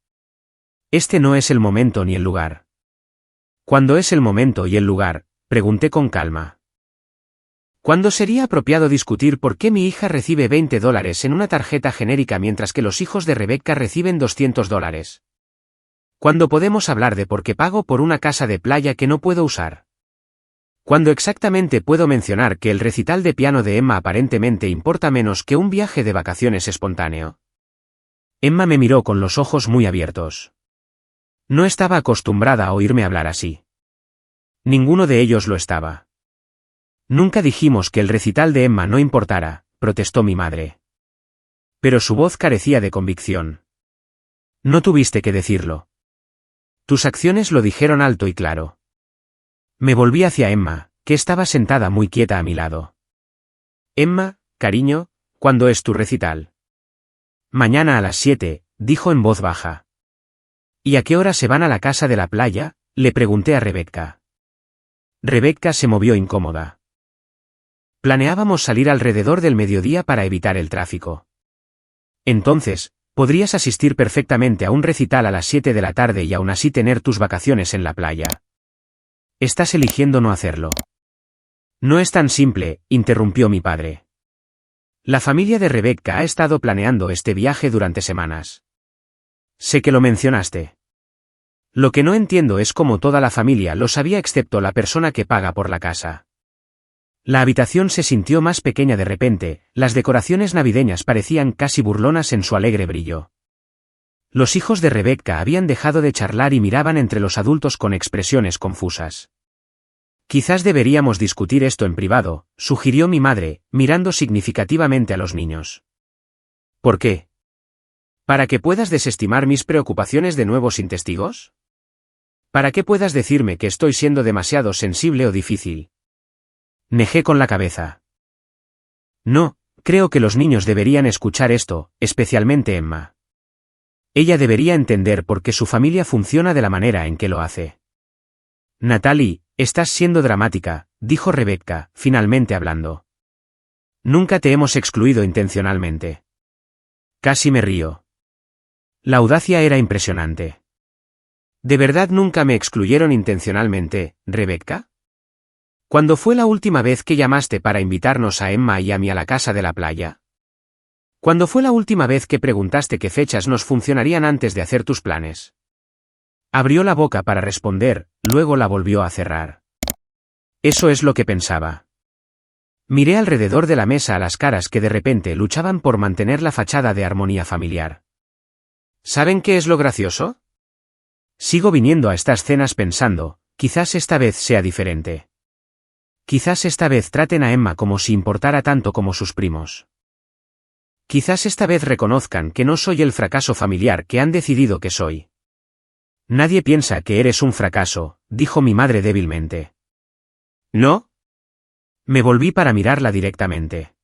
Este no es el momento ni el lugar. ¿Cuándo es el momento y el lugar?, pregunté con calma. ¿Cuándo sería apropiado discutir por qué mi hija recibe $20 en una tarjeta genérica mientras que los hijos de Rebecca reciben $200? ¿Cuándo podemos hablar de por qué pago por una casa de playa que no puedo usar? ¿Cuándo exactamente puedo mencionar que el recital de piano de Emma aparentemente importa menos que un viaje de vacaciones espontáneo? Emma me miró con los ojos muy abiertos. No estaba acostumbrada a oírme hablar así. Ninguno de ellos lo estaba. Nunca dijimos que el recital de Emma no importara, protestó mi madre. Pero su voz carecía de convicción. No tuviste que decirlo. Tus acciones lo dijeron alto y claro. Me volví hacia Emma, que estaba sentada muy quieta a mi lado. Emma, cariño, ¿cuándo es tu recital? Mañana a las 7, dijo en voz baja. ¿Y a qué hora se van a la casa de la playa?, le pregunté a Rebecca. Rebecca se movió incómoda. Planeábamos salir alrededor del mediodía para evitar el tráfico. Entonces, podrías asistir perfectamente a un recital a las 7 de la tarde y aún así tener tus vacaciones en la playa. Estás eligiendo no hacerlo. No es tan simple, interrumpió mi padre. La familia de Rebecca ha estado planeando este viaje durante semanas. Sé que lo mencionaste. Lo que no entiendo es cómo toda la familia lo sabía excepto la persona que paga por la casa. La habitación se sintió más pequeña de repente, las decoraciones navideñas parecían casi burlonas en su alegre brillo. Los hijos de Rebecca habían dejado de charlar y miraban entre los adultos con expresiones confusas. Quizás deberíamos discutir esto en privado, sugirió mi madre, mirando significativamente a los niños. ¿Por qué? ¿Para que puedas desestimar mis preocupaciones de nuevo sin testigos? ¿Para que puedas decirme que estoy siendo demasiado sensible o difícil? Negé con la cabeza. No, creo que los niños deberían escuchar esto, especialmente Emma. Ella debería entender por qué su familia funciona de la manera en que lo hace. Natalie, estás siendo dramática, dijo Rebecca, finalmente hablando. Nunca te hemos excluido intencionalmente. Casi me río. La audacia era impresionante. ¿De verdad nunca me excluyeron intencionalmente, Rebecca? ¿Cuándo fue la última vez que llamaste para invitarnos a Emma y a mí a la casa de la playa? ¿Cuándo fue la última vez que preguntaste qué fechas nos funcionarían antes de hacer tus planes? Abrió la boca para responder, luego la volvió a cerrar. Eso es lo que pensaba. Miré alrededor de la mesa a las caras que de repente luchaban por mantener la fachada de armonía familiar. ¿Saben qué es lo gracioso? Sigo viniendo a estas cenas pensando, quizás esta vez sea diferente. Quizás esta vez traten a Emma como si importara tanto como sus primos. Quizás esta vez reconozcan que no soy el fracaso familiar que han decidido que soy. Nadie piensa que eres un fracaso, dijo mi madre débilmente. ¿No? Me volví para mirarla directamente.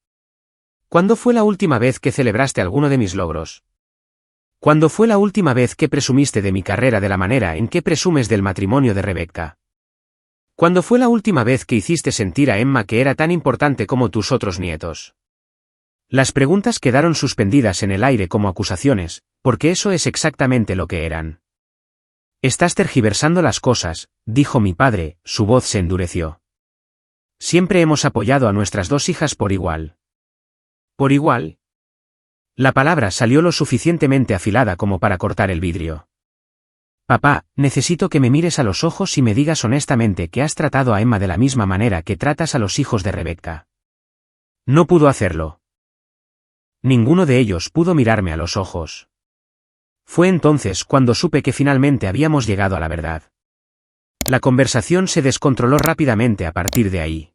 ¿Cuándo fue la última vez que celebraste alguno de mis logros? ¿Cuándo fue la última vez que presumiste de mi carrera de la manera en que presumes del matrimonio de Rebecca? ¿Cuándo fue la última vez que hiciste sentir a Emma que era tan importante como tus otros nietos? Las preguntas quedaron suspendidas en el aire como acusaciones, porque eso es exactamente lo que eran. Estás tergiversando las cosas, dijo mi padre, su voz se endureció. Siempre hemos apoyado a nuestras dos hijas por igual. ¿Por igual? La palabra salió lo suficientemente afilada como para cortar el vidrio. Papá, necesito que me mires a los ojos y me digas honestamente que has tratado a Emma de la misma manera que tratas a los hijos de Rebecca. No pudo hacerlo. Ninguno de ellos pudo mirarme a los ojos. Fue entonces cuando supe que finalmente habíamos llegado a la verdad. La conversación se descontroló rápidamente a partir de ahí.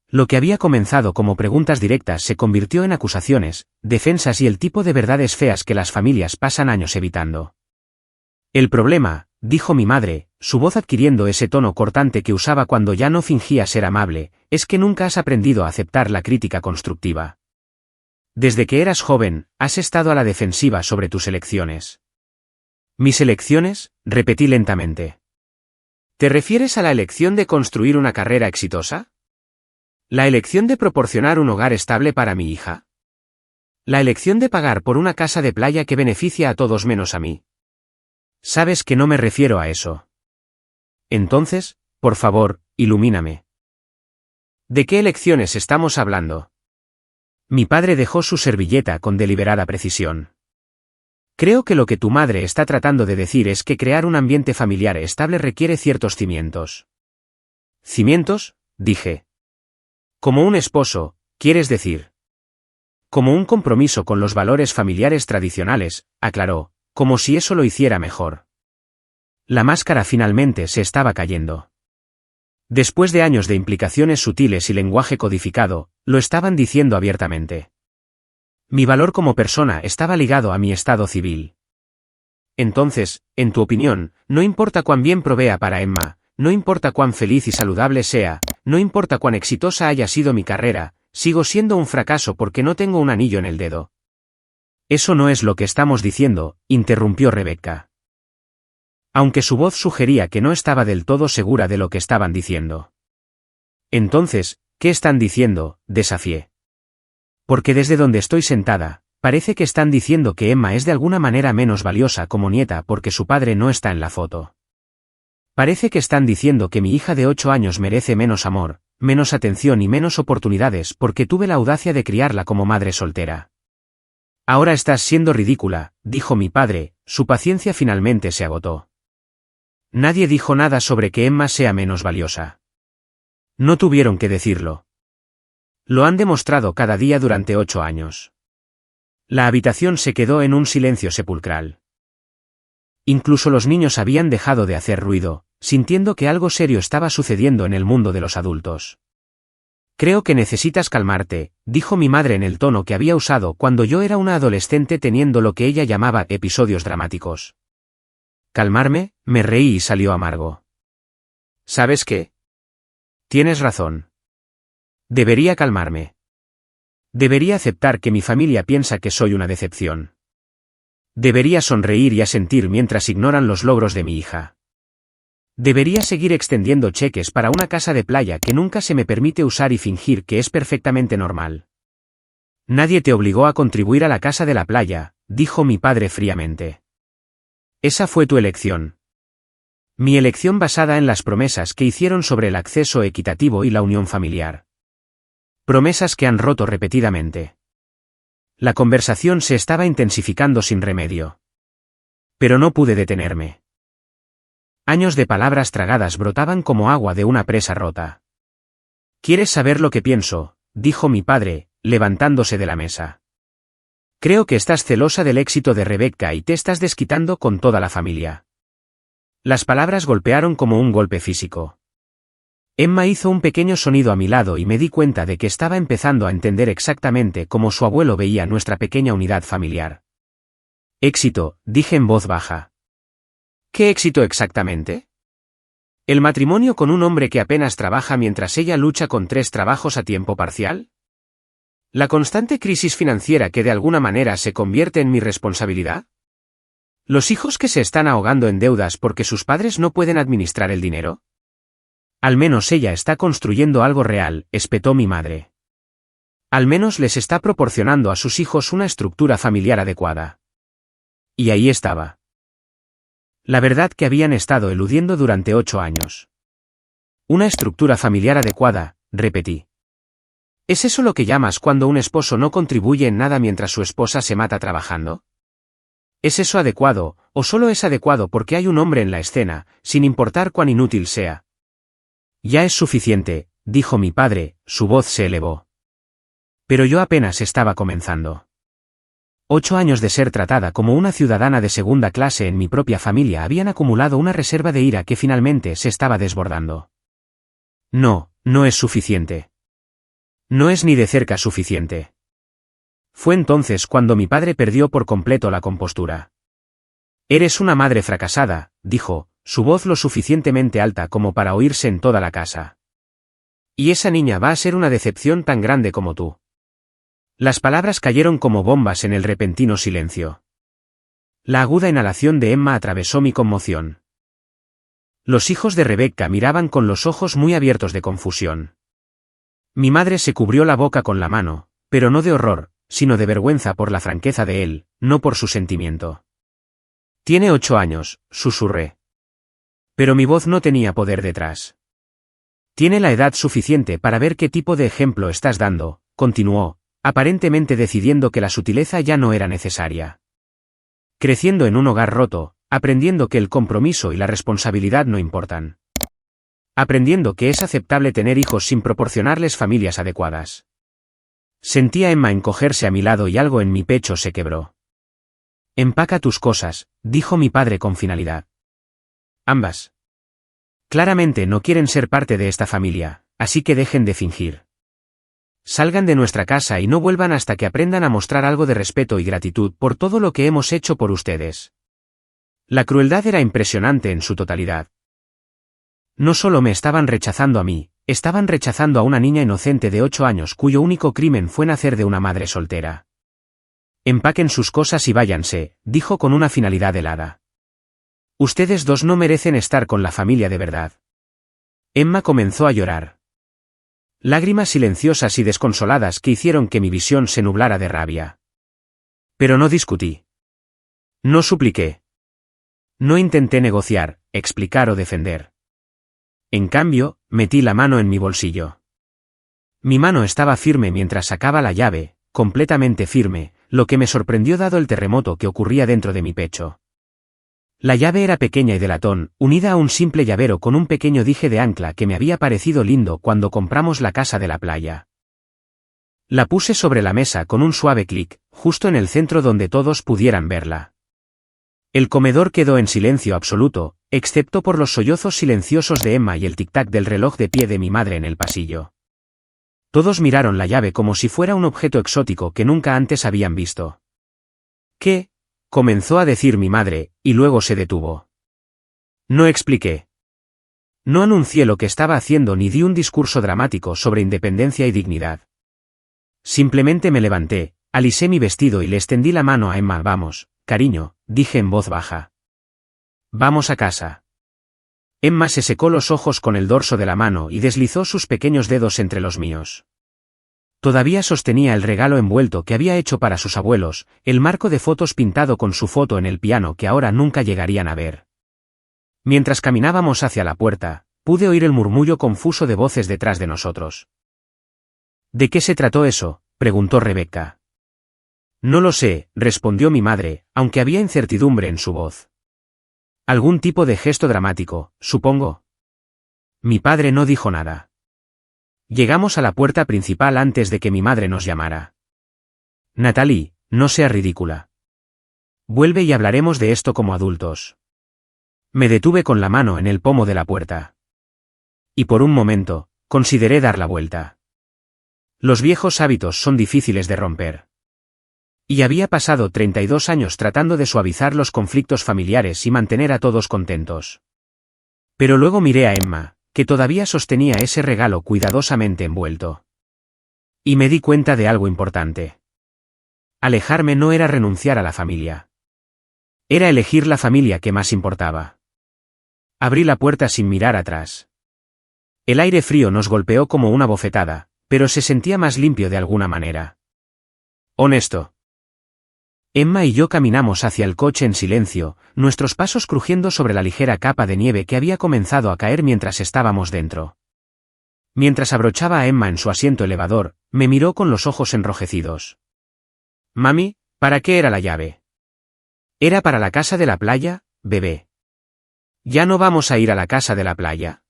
Lo que había comenzado como preguntas directas se convirtió en acusaciones, defensas y el tipo de verdades feas que las familias pasan años evitando. El problema, dijo mi madre, su voz adquiriendo ese tono cortante que usaba cuando ya no fingía ser amable, es que nunca has aprendido a aceptar la crítica constructiva. Desde que eras joven, has estado a la defensiva sobre tus elecciones. ¿Mis elecciones?, repetí lentamente. ¿Te refieres a la elección de construir una carrera exitosa? ¿La elección de proporcionar un hogar estable para mi hija? ¿La elección de pagar por una casa de playa que beneficia a todos menos a mí? Sabes que no me refiero a eso. Entonces, por favor, ilumíname. ¿De qué elecciones estamos hablando? Mi padre dejó su servilleta con deliberada precisión. Creo que lo que tu madre está tratando de decir es que crear un ambiente familiar estable requiere ciertos cimientos. ¿Cimientos?, dije. Como un esposo, ¿quieres decir? Como un compromiso con los valores familiares tradicionales, aclaró, como si eso lo hiciera mejor. La máscara finalmente se estaba cayendo. Después de años de implicaciones sutiles y lenguaje codificado, lo estaban diciendo abiertamente. Mi valor como persona estaba ligado a mi estado civil. Entonces, en tu opinión, no importa cuán bien provea para Emma, no importa cuán feliz y saludable sea, no importa cuán exitosa haya sido mi carrera, sigo siendo un fracaso porque no tengo un anillo en el dedo. Eso no es lo que estamos diciendo, interrumpió Rebecca. Aunque su voz sugería que no estaba del todo segura de lo que estaban diciendo. Entonces, ¿qué están diciendo?, desafié. Porque desde donde estoy sentada, parece que están diciendo que Emma es de alguna manera menos valiosa como nieta porque su padre no está en la foto. Parece que están diciendo que mi hija de 8 años merece menos amor, menos atención y menos oportunidades porque tuve la audacia de criarla como madre soltera. Ahora estás siendo ridícula, dijo mi padre, su paciencia finalmente se agotó. Nadie dijo nada sobre que Emma sea menos valiosa. No tuvieron que decirlo. Lo han demostrado cada día durante 8 años. La habitación se quedó en un silencio sepulcral. Incluso los niños habían dejado de hacer ruido, sintiendo que algo serio estaba sucediendo en el mundo de los adultos. Creo que necesitas calmarte, dijo mi madre en el tono que había usado cuando yo era una adolescente teniendo lo que ella llamaba episodios dramáticos. ¿Calmarme?, me reí y salió amargo. ¿Sabes qué? Tienes razón. Debería calmarme. Debería aceptar que mi familia piensa que soy una decepción. Debería sonreír y asentir mientras ignoran los logros de mi hija. Debería seguir extendiendo cheques para una casa de playa que nunca se me permite usar y fingir que es perfectamente normal. Nadie te obligó a contribuir a la casa de la playa, dijo mi padre fríamente. Esa fue tu elección. Mi elección basada en las promesas que hicieron sobre el acceso equitativo y la unión familiar. Promesas que han roto repetidamente. La conversación se estaba intensificando sin remedio. Pero no pude detenerme. Años de palabras tragadas brotaban como agua de una presa rota. ¿Quieres saber lo que pienso?, dijo mi padre, levantándose de la mesa. Creo que estás celosa del éxito de Rebecca y te estás desquitando con toda la familia. Las palabras golpearon como un golpe físico. Emma hizo un pequeño sonido a mi lado y me di cuenta de que estaba empezando a entender exactamente cómo su abuelo veía nuestra pequeña unidad familiar. Éxito, dije en voz baja. ¿Qué éxito exactamente? ¿El matrimonio con un hombre que apenas trabaja mientras ella lucha con 3 trabajos a tiempo parcial? ¿La constante crisis financiera que de alguna manera se convierte en mi responsabilidad? ¿Los hijos que se están ahogando en deudas porque sus padres no pueden administrar el dinero? Al menos ella está construyendo algo real, espetó mi madre. Al menos les está proporcionando a sus hijos una estructura familiar adecuada. Y ahí estaba. La verdad que habían estado eludiendo durante 8 años. Una estructura familiar adecuada, repetí. ¿Es eso lo que llamas cuando un esposo no contribuye en nada mientras su esposa se mata trabajando? ¿Es eso adecuado, o solo es adecuado porque hay un hombre en la escena, sin importar cuán inútil sea? Ya es suficiente, dijo mi padre, su voz se elevó. Pero yo apenas estaba comenzando. 8 años de ser tratada como una ciudadana de segunda clase en mi propia familia habían acumulado una reserva de ira que finalmente se estaba desbordando. No, no es suficiente. No es ni de cerca suficiente. Fue entonces cuando mi padre perdió por completo la compostura. Eres una madre fracasada, dijo, su voz lo suficientemente alta como para oírse en toda la casa. Y esa niña va a ser una decepción tan grande como tú. Las palabras cayeron como bombas en el repentino silencio. La aguda inhalación de Emma atravesó mi conmoción. Los hijos de Rebecca miraban con los ojos muy abiertos de confusión. Mi madre se cubrió la boca con la mano, pero no de horror, sino de vergüenza por la franqueza de él, no por su sentimiento. «Tiene 8 años», susurré. Pero mi voz no tenía poder detrás. «Tiene la edad suficiente para ver qué tipo de ejemplo estás dando», continuó, aparentemente decidiendo que la sutileza ya no era necesaria. Creciendo en un hogar roto, aprendiendo que el compromiso y la responsabilidad no importan. Aprendiendo que es aceptable tener hijos sin proporcionarles familias adecuadas. Sentí a Emma encogerse a mi lado y algo en mi pecho se quebró. «Empaca tus cosas», dijo mi padre con finalidad. «Ambas. Claramente no quieren ser parte de esta familia, así que dejen de fingir. Salgan de nuestra casa y no vuelvan hasta que aprendan a mostrar algo de respeto y gratitud por todo lo que hemos hecho por ustedes». La crueldad era impresionante en su totalidad. No solo me estaban rechazando a mí, estaban rechazando a una niña inocente de 8 años cuyo único crimen fue nacer de una madre soltera. «Empaquen sus cosas y váyanse», dijo con una finalidad helada. «Ustedes dos no merecen estar con la familia de verdad». Emma comenzó a llorar. Lágrimas silenciosas y desconsoladas que hicieron que mi visión se nublara de rabia. Pero no discutí. No supliqué. No intenté negociar, explicar o defender. En cambio, metí la mano en mi bolsillo. Mi mano estaba firme mientras sacaba la llave, completamente firme, lo que me sorprendió dado el terremoto que ocurría dentro de mi pecho. La llave era pequeña y de latón, unida a un simple llavero con un pequeño dije de ancla que me había parecido lindo cuando compramos la casa de la playa. La puse sobre la mesa con un suave clic, justo en el centro donde todos pudieran verla. El comedor quedó en silencio absoluto, excepto por los sollozos silenciosos de Emma y el tic-tac del reloj de pie de mi madre en el pasillo. Todos miraron la llave como si fuera un objeto exótico que nunca antes habían visto. «¿Qué?», comenzó a decir mi madre, y luego se detuvo. No expliqué. No anuncié lo que estaba haciendo ni di un discurso dramático sobre independencia y dignidad. Simplemente me levanté, alisé mi vestido y le extendí la mano a Emma. «Vamos, cariño», dije en voz baja. «Vamos a casa». Emma se secó los ojos con el dorso de la mano y deslizó sus pequeños dedos entre los míos. Todavía sostenía el regalo envuelto que había hecho para sus abuelos, el marco de fotos pintado con su foto en el piano que ahora nunca llegarían a ver. Mientras caminábamos hacia la puerta, pude oír el murmullo confuso de voces detrás de nosotros. «¿De qué se trató eso?», preguntó Rebecca. «No lo sé», respondió mi madre, aunque había incertidumbre en su voz. «Algún tipo de gesto dramático, supongo». Mi padre no dijo nada. Llegamos a la puerta principal antes de que mi madre nos llamara. «Natalie, no seas ridícula. Vuelve y hablaremos de esto como adultos». Me detuve con la mano en el pomo de la puerta. Y por un momento, consideré dar la vuelta. Los viejos hábitos son difíciles de romper. Y había pasado 32 años tratando de suavizar los conflictos familiares y mantener a todos contentos. Pero luego miré a Emma, que todavía sostenía ese regalo cuidadosamente envuelto. Y me di cuenta de algo importante. Alejarme no era renunciar a la familia. Era elegir la familia que más importaba. Abrí la puerta sin mirar atrás. El aire frío nos golpeó como una bofetada, pero se sentía más limpio de alguna manera. Honesto. Emma y yo caminamos hacia el coche en silencio, nuestros pasos crujiendo sobre la ligera capa de nieve que había comenzado a caer mientras estábamos dentro. Mientras abrochaba a Emma en su asiento elevador, me miró con los ojos enrojecidos. «Mami, ¿para qué era la llave?» «Era para la casa de la playa, bebé». «¿Ya no vamos a ir a la casa de la playa?»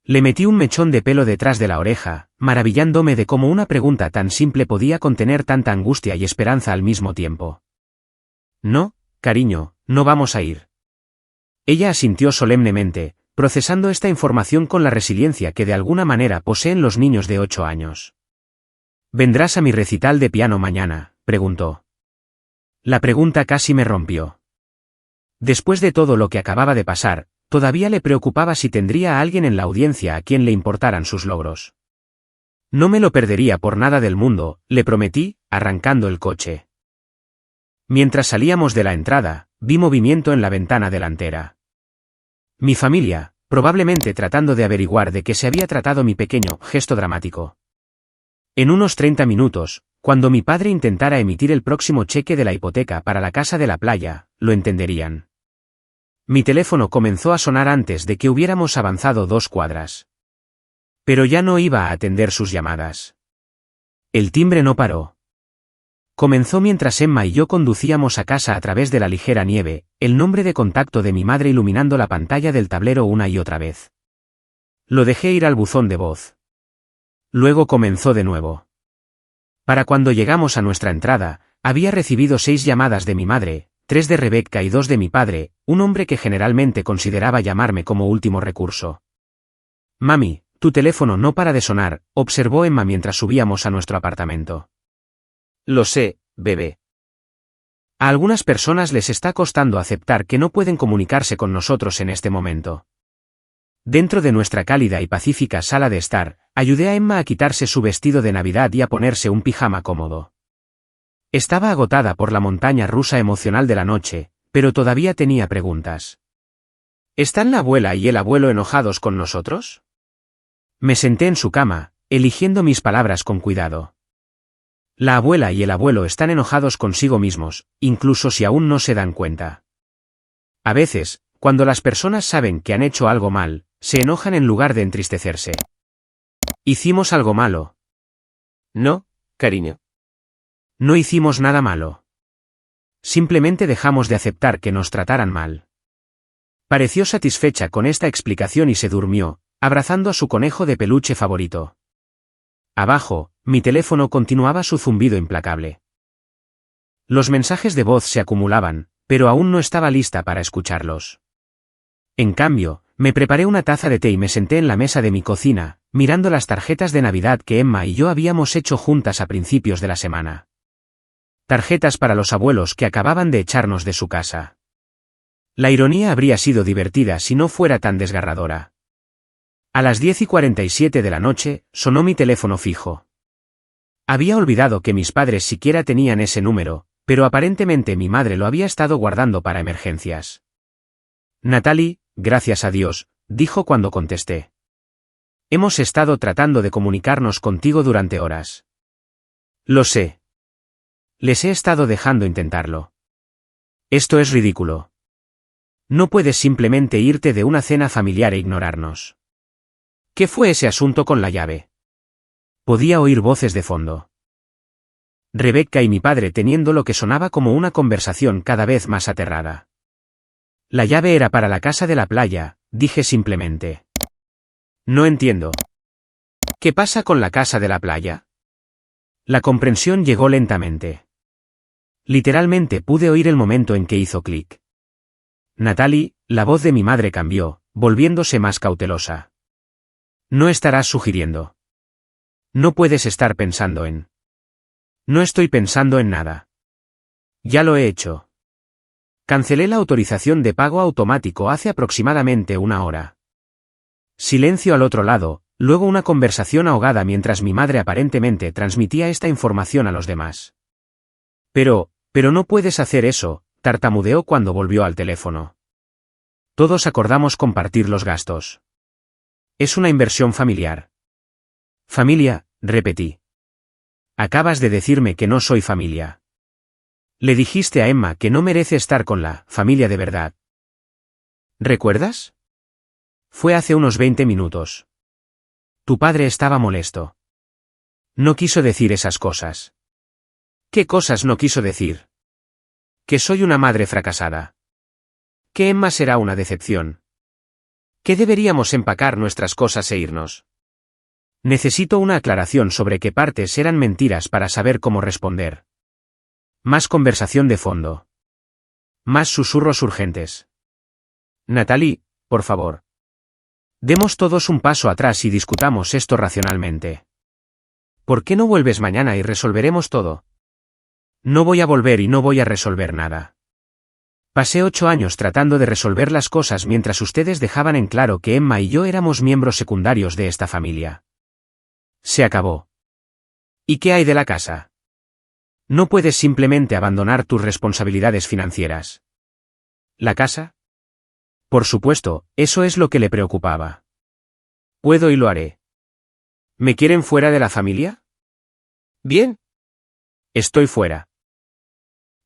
Le metí un mechón de pelo detrás de la oreja, maravillándome de cómo una pregunta tan simple podía contener tanta angustia y esperanza al mismo tiempo. «No, cariño, no vamos a ir». Ella asintió solemnemente, procesando esta información con la resiliencia que de alguna manera poseen los niños de 8 años. «¿Vendrás a mi recital de piano mañana?», preguntó. La pregunta casi me rompió. Después de todo lo que acababa de pasar, todavía le preocupaba si tendría a alguien en la audiencia a quien le importaran sus logros. No me lo perdería por nada del mundo, le prometí, arrancando el coche. Mientras salíamos de la entrada, vi movimiento en la ventana delantera. Mi familia, probablemente tratando de averiguar de qué se había tratado mi pequeño gesto dramático. En unos 30 minutos, cuando mi padre intentara emitir el próximo cheque de la hipoteca para la casa de la playa, lo entenderían. Mi teléfono comenzó a sonar antes de que hubiéramos avanzado 2 cuadras. Pero ya no iba a atender sus llamadas. El timbre no paró. Comenzó mientras Emma y yo conducíamos a casa a través de la ligera nieve, el nombre de contacto de mi madre iluminando la pantalla del tablero una y otra vez. Lo dejé ir al buzón de voz. Luego comenzó de nuevo. Para cuando llegamos a nuestra entrada, había recibido 6 llamadas de mi madre, 3 de Rebecca y 2 de mi padre, un hombre que generalmente consideraba llamarme como último recurso. Mami, tu teléfono no para de sonar, observó Emma mientras subíamos a nuestro apartamento. Lo sé, bebé. A algunas personas les está costando aceptar que no pueden comunicarse con nosotros en este momento. Dentro de nuestra cálida y pacífica sala de estar, ayudé a Emma a quitarse su vestido de Navidad y a ponerse un pijama cómodo. Estaba agotada por la montaña rusa emocional de la noche, pero todavía tenía preguntas. ¿Están la abuela y el abuelo enojados con nosotros? Me senté en su cama, eligiendo mis palabras con cuidado. La abuela y el abuelo están enojados consigo mismos, incluso si aún no se dan cuenta. A veces, cuando las personas saben que han hecho algo mal, se enojan en lugar de entristecerse. ¿Hicimos algo malo? No, cariño. No hicimos nada malo. Simplemente dejamos de aceptar que nos trataran mal. Pareció satisfecha con esta explicación y se durmió, abrazando a su conejo de peluche favorito. Abajo, mi teléfono continuaba su zumbido implacable. Los mensajes de voz se acumulaban, pero aún no estaba lista para escucharlos. En cambio, me preparé una taza de té y me senté en la mesa de mi cocina, mirando las tarjetas de Navidad que Emma y yo habíamos hecho juntas a principios de la semana. Tarjetas para los abuelos que acababan de echarnos de su casa. La ironía habría sido divertida si no fuera tan desgarradora. A las 10:47 de la noche, sonó mi teléfono fijo. Había olvidado que mis padres siquiera tenían ese número, pero aparentemente mi madre lo había estado guardando para emergencias. Natalie, gracias a Dios, dijo cuando contesté. Hemos estado tratando de comunicarnos contigo durante horas. Lo sé. Les he estado dejando intentarlo. Esto es ridículo. No puedes simplemente irte de una cena familiar e ignorarnos. ¿Qué fue ese asunto con la llave? Podía oír voces de fondo. Rebecca y mi padre teniendo lo que sonaba como una conversación cada vez más aterrada. La llave era para la casa de la playa, dije simplemente. No entiendo. ¿Qué pasa con la casa de la playa? La comprensión llegó lentamente. Literalmente pude oír el momento en que hizo clic. Natalie, la voz de mi madre cambió, volviéndose más cautelosa. No estarás sugiriendo. No puedes estar pensando en. No estoy pensando en nada. Ya lo he hecho. Cancelé la autorización de pago automático hace aproximadamente una hora. Silencio al otro lado, luego una conversación ahogada mientras mi madre aparentemente transmitía esta información a los demás. Pero no puedes hacer eso, tartamudeó cuando volvió al teléfono. Todos acordamos compartir los gastos. Es una inversión familiar. Familia, repetí. Acabas de decirme que no soy familia. Le dijiste a Emma que no merece estar con la familia de verdad. ¿Recuerdas? Fue hace unos 20 minutos. Tu padre estaba molesto. No quiso decir esas cosas. ¿Qué cosas no quiso decir? Que soy una madre fracasada. Que Emma será una decepción. Que deberíamos empacar nuestras cosas e irnos. Necesito una aclaración sobre qué partes eran mentiras para saber cómo responder. Más conversación de fondo. Más susurros urgentes. Natalie, por favor. Demos todos un paso atrás y discutamos esto racionalmente. ¿Por qué no vuelves mañana y resolveremos todo? No voy a volver y no voy a resolver nada. Pasé 8 años tratando de resolver las cosas mientras ustedes dejaban en claro que Emma y yo éramos miembros secundarios de esta familia. Se acabó. ¿Y qué hay de la casa? No puedes simplemente abandonar tus responsabilidades financieras. ¿La casa? Por supuesto, eso es lo que le preocupaba. Puedo y lo haré. ¿Me quieren fuera de la familia? Bien. Estoy fuera.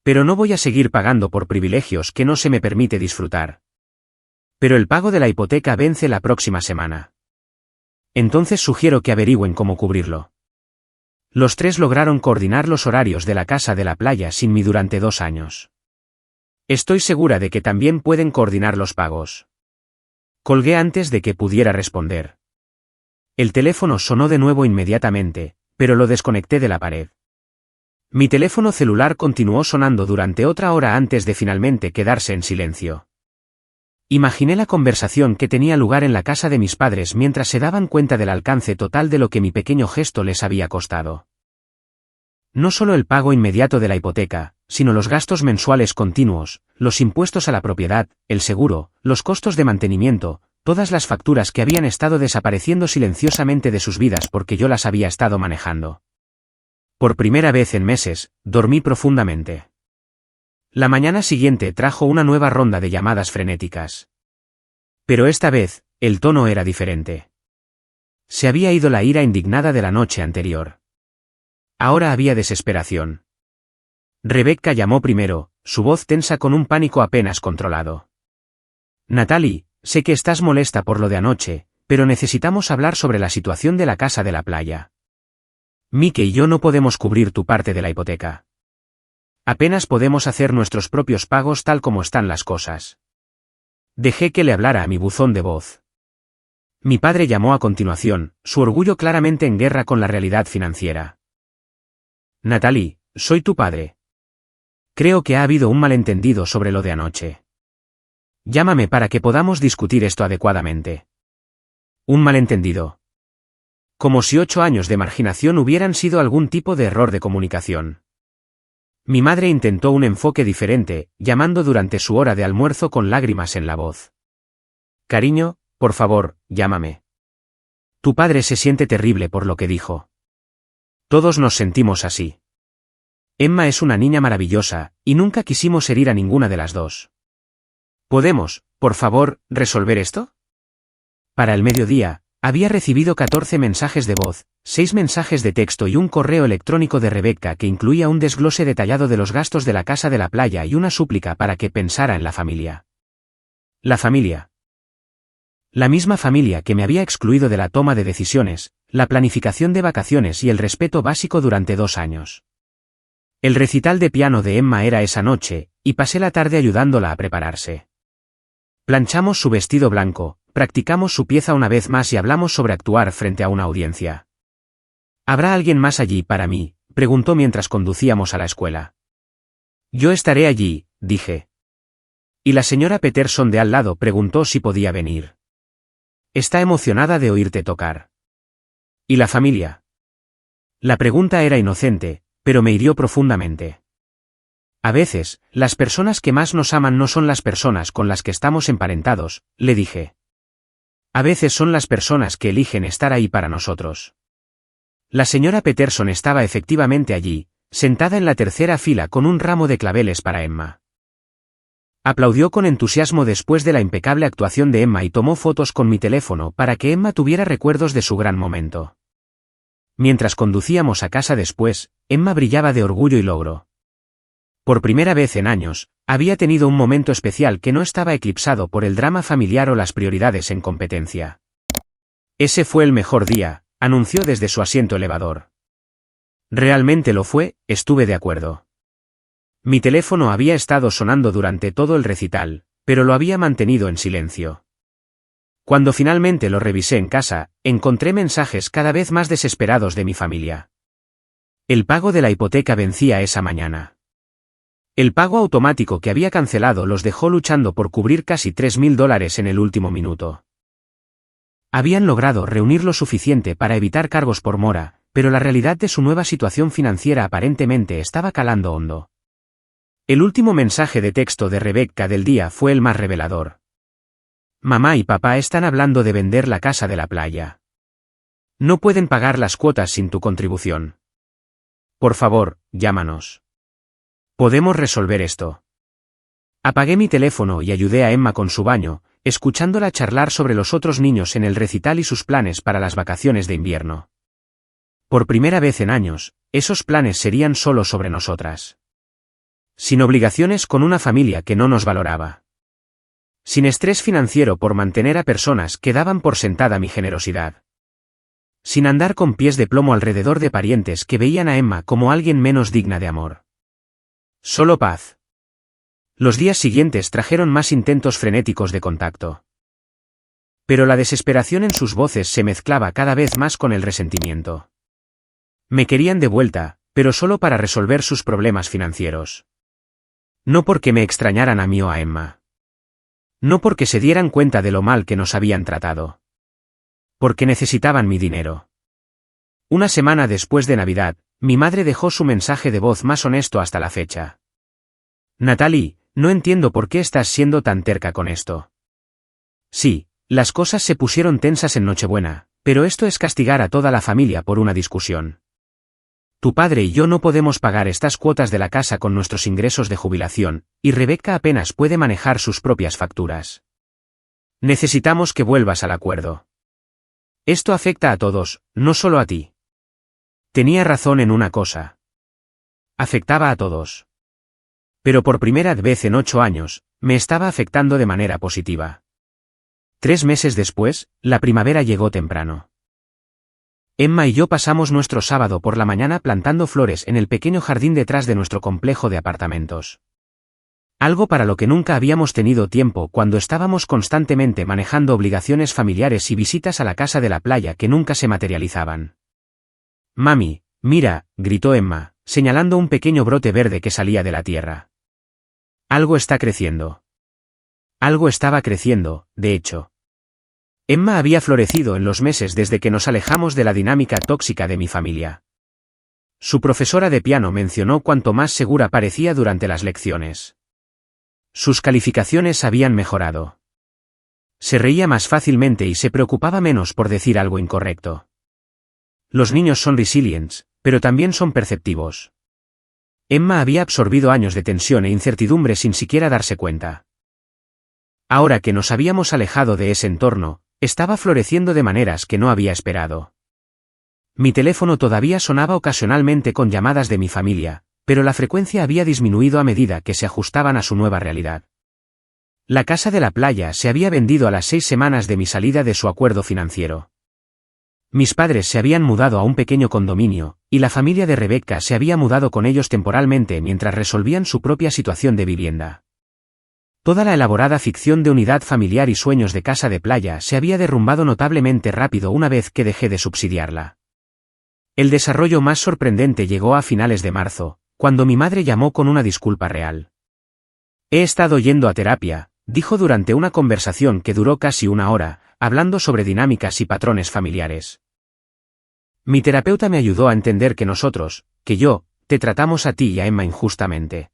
Pero no voy a seguir pagando por privilegios que no se me permite disfrutar. Pero el pago de la hipoteca vence la próxima semana. Entonces sugiero que averigüen cómo cubrirlo. Los tres lograron coordinar los horarios de la casa de la playa sin mí durante 2 años. Estoy segura de que también pueden coordinar los pagos. Colgué antes de que pudiera responder. El teléfono sonó de nuevo inmediatamente, pero lo desconecté de la pared. Mi teléfono celular continuó sonando durante otra hora antes de finalmente quedarse en silencio. Imaginé la conversación que tenía lugar en la casa de mis padres mientras se daban cuenta del alcance total de lo que mi pequeño gesto les había costado. No solo el pago inmediato de la hipoteca, sino los gastos mensuales continuos, los impuestos a la propiedad, el seguro, los costos de mantenimiento, todas las facturas que habían estado desapareciendo silenciosamente de sus vidas porque yo las había estado manejando. Por primera vez en meses, dormí profundamente. La mañana siguiente trajo una nueva ronda de llamadas frenéticas. Pero esta vez, el tono era diferente. Se había ido la ira indignada de la noche anterior. Ahora había desesperación. Rebecca llamó primero, su voz tensa con un pánico apenas controlado. Natalie, sé que estás molesta por lo de anoche, pero necesitamos hablar sobre la situación de la casa de la playa. Mike y yo no podemos cubrir tu parte de la hipoteca. Apenas podemos hacer nuestros propios pagos tal como están las cosas. Dejé que le hablara a mi buzón de voz. Mi padre llamó a continuación, su orgullo claramente en guerra con la realidad financiera. Natalie, soy tu padre. Creo que ha habido un malentendido sobre lo de anoche. Llámame para que podamos discutir esto adecuadamente. Un malentendido. Como si 8 años de marginación hubieran sido algún tipo de error de comunicación. Mi madre intentó un enfoque diferente, llamando durante su hora de almuerzo con lágrimas en la voz. Cariño, por favor, llámame. Tu padre se siente terrible por lo que dijo. Todos nos sentimos así. Emma es una niña maravillosa, y nunca quisimos herir a ninguna de las dos. ¿Podemos, por favor, resolver esto? Para el mediodía, había recibido 14 mensajes de voz, 6 mensajes de texto y un correo electrónico de Rebecca que incluía un desglose detallado de los gastos de la casa de la playa y una súplica para que pensara en la familia. La familia. La misma familia que me había excluido de la toma de decisiones, la planificación de vacaciones y el respeto básico durante 2 años. El recital de piano de Emma era esa noche, y pasé la tarde ayudándola a prepararse. Planchamos su vestido blanco, practicamos su pieza una vez más y hablamos sobre actuar frente a una audiencia. ¿Habrá alguien más allí para mí?, preguntó mientras conducíamos a la escuela. Yo estaré allí, dije. Y la señora Peterson de al lado preguntó si podía venir. Está emocionada de oírte tocar. ¿Y la familia? La pregunta era inocente, pero me hirió profundamente. A veces, las personas que más nos aman no son las personas con las que estamos emparentados, le dije. A veces son las personas que eligen estar ahí para nosotros. La señora Peterson estaba efectivamente allí, sentada en la tercera fila con un ramo de claveles para Emma. Aplaudió con entusiasmo después de la impecable actuación de Emma y tomó fotos con mi teléfono para que Emma tuviera recuerdos de su gran momento. Mientras conducíamos a casa después, Emma brillaba de orgullo y logro. Por primera vez en años, había tenido un momento especial que no estaba eclipsado por el drama familiar o las prioridades en competencia. Ese fue el mejor día, anunció desde su asiento elevador. Realmente lo fue, estuve de acuerdo. Mi teléfono había estado sonando durante todo el recital, pero lo había mantenido en silencio. Cuando finalmente lo revisé en casa, encontré mensajes cada vez más desesperados de mi familia. El pago de la hipoteca vencía esa mañana. El pago automático que había cancelado los dejó luchando por cubrir casi $3.000 en el último minuto. Habían logrado reunir lo suficiente para evitar cargos por mora, pero la realidad de su nueva situación financiera aparentemente estaba calando hondo. El último mensaje de texto de Rebecca del día fue el más revelador. Mamá y papá están hablando de vender la casa de la playa. No pueden pagar las cuotas sin tu contribución. Por favor, llámanos. Podemos resolver esto. Apagué mi teléfono y ayudé a Emma con su baño, escuchándola charlar sobre los otros niños en el recital y sus planes para las vacaciones de invierno. Por primera vez en años, esos planes serían solo sobre nosotras. Sin obligaciones con una familia que no nos valoraba. Sin estrés financiero por mantener a personas que daban por sentada mi generosidad. Sin andar con pies de plomo alrededor de parientes que veían a Emma como alguien menos digna de amor. Solo paz. Los días siguientes trajeron más intentos frenéticos de contacto. Pero la desesperación en sus voces se mezclaba cada vez más con el resentimiento. Me querían de vuelta, pero solo para resolver sus problemas financieros. No porque me extrañaran a mí o a Emma. No porque se dieran cuenta de lo mal que nos habían tratado. Porque necesitaban mi dinero. Una semana después de Navidad, mi madre dejó su mensaje de voz más honesto hasta la fecha. Natalie, no entiendo por qué estás siendo tan terca con esto. Sí, las cosas se pusieron tensas en Nochebuena, pero esto es castigar a toda la familia por una discusión. Tu padre y yo no podemos pagar estas cuotas de la casa con nuestros ingresos de jubilación, y Rebecca apenas puede manejar sus propias facturas. Necesitamos que vuelvas al acuerdo. Esto afecta a todos, no solo a ti. Tenía razón en una cosa. Afectaba a todos. Pero por primera vez en 8 años, me estaba afectando de manera positiva. 3 meses después, la primavera llegó temprano. Emma y yo pasamos nuestro sábado por la mañana plantando flores en el pequeño jardín detrás de nuestro complejo de apartamentos. Algo para lo que nunca habíamos tenido tiempo cuando estábamos constantemente manejando obligaciones familiares y visitas a la casa de la playa que nunca se materializaban. Mami, mira, gritó Emma, señalando un pequeño brote verde que salía de la tierra. Algo está creciendo. Algo estaba creciendo, de hecho. Emma había florecido en los meses desde que nos alejamos de la dinámica tóxica de mi familia. Su profesora de piano mencionó cuánto más segura parecía durante las lecciones. Sus calificaciones habían mejorado. Se reía más fácilmente y se preocupaba menos por decir algo incorrecto. Los niños son resilientes, pero también son perceptivos. Emma había absorbido años de tensión e incertidumbre sin siquiera darse cuenta. Ahora que nos habíamos alejado de ese entorno, estaba floreciendo de maneras que no había esperado. Mi teléfono todavía sonaba ocasionalmente con llamadas de mi familia, pero la frecuencia había disminuido a medida que se ajustaban a su nueva realidad. La casa de la playa se había vendido a las 6 semanas de mi salida de su acuerdo financiero. Mis padres se habían mudado a un pequeño condominio, y la familia de Rebecca se había mudado con ellos temporalmente mientras resolvían su propia situación de vivienda. Toda la elaborada ficción de unidad familiar y sueños de casa de playa se había derrumbado notablemente rápido una vez que dejé de subsidiarla. El desarrollo más sorprendente llegó a finales de marzo, cuando mi madre llamó con una disculpa real. He estado yendo a terapia, dijo durante una conversación que duró casi 1 hora, hablando sobre dinámicas y patrones familiares. Mi terapeuta me ayudó a entender que nosotros, que yo, te tratamos a ti y a Emma injustamente.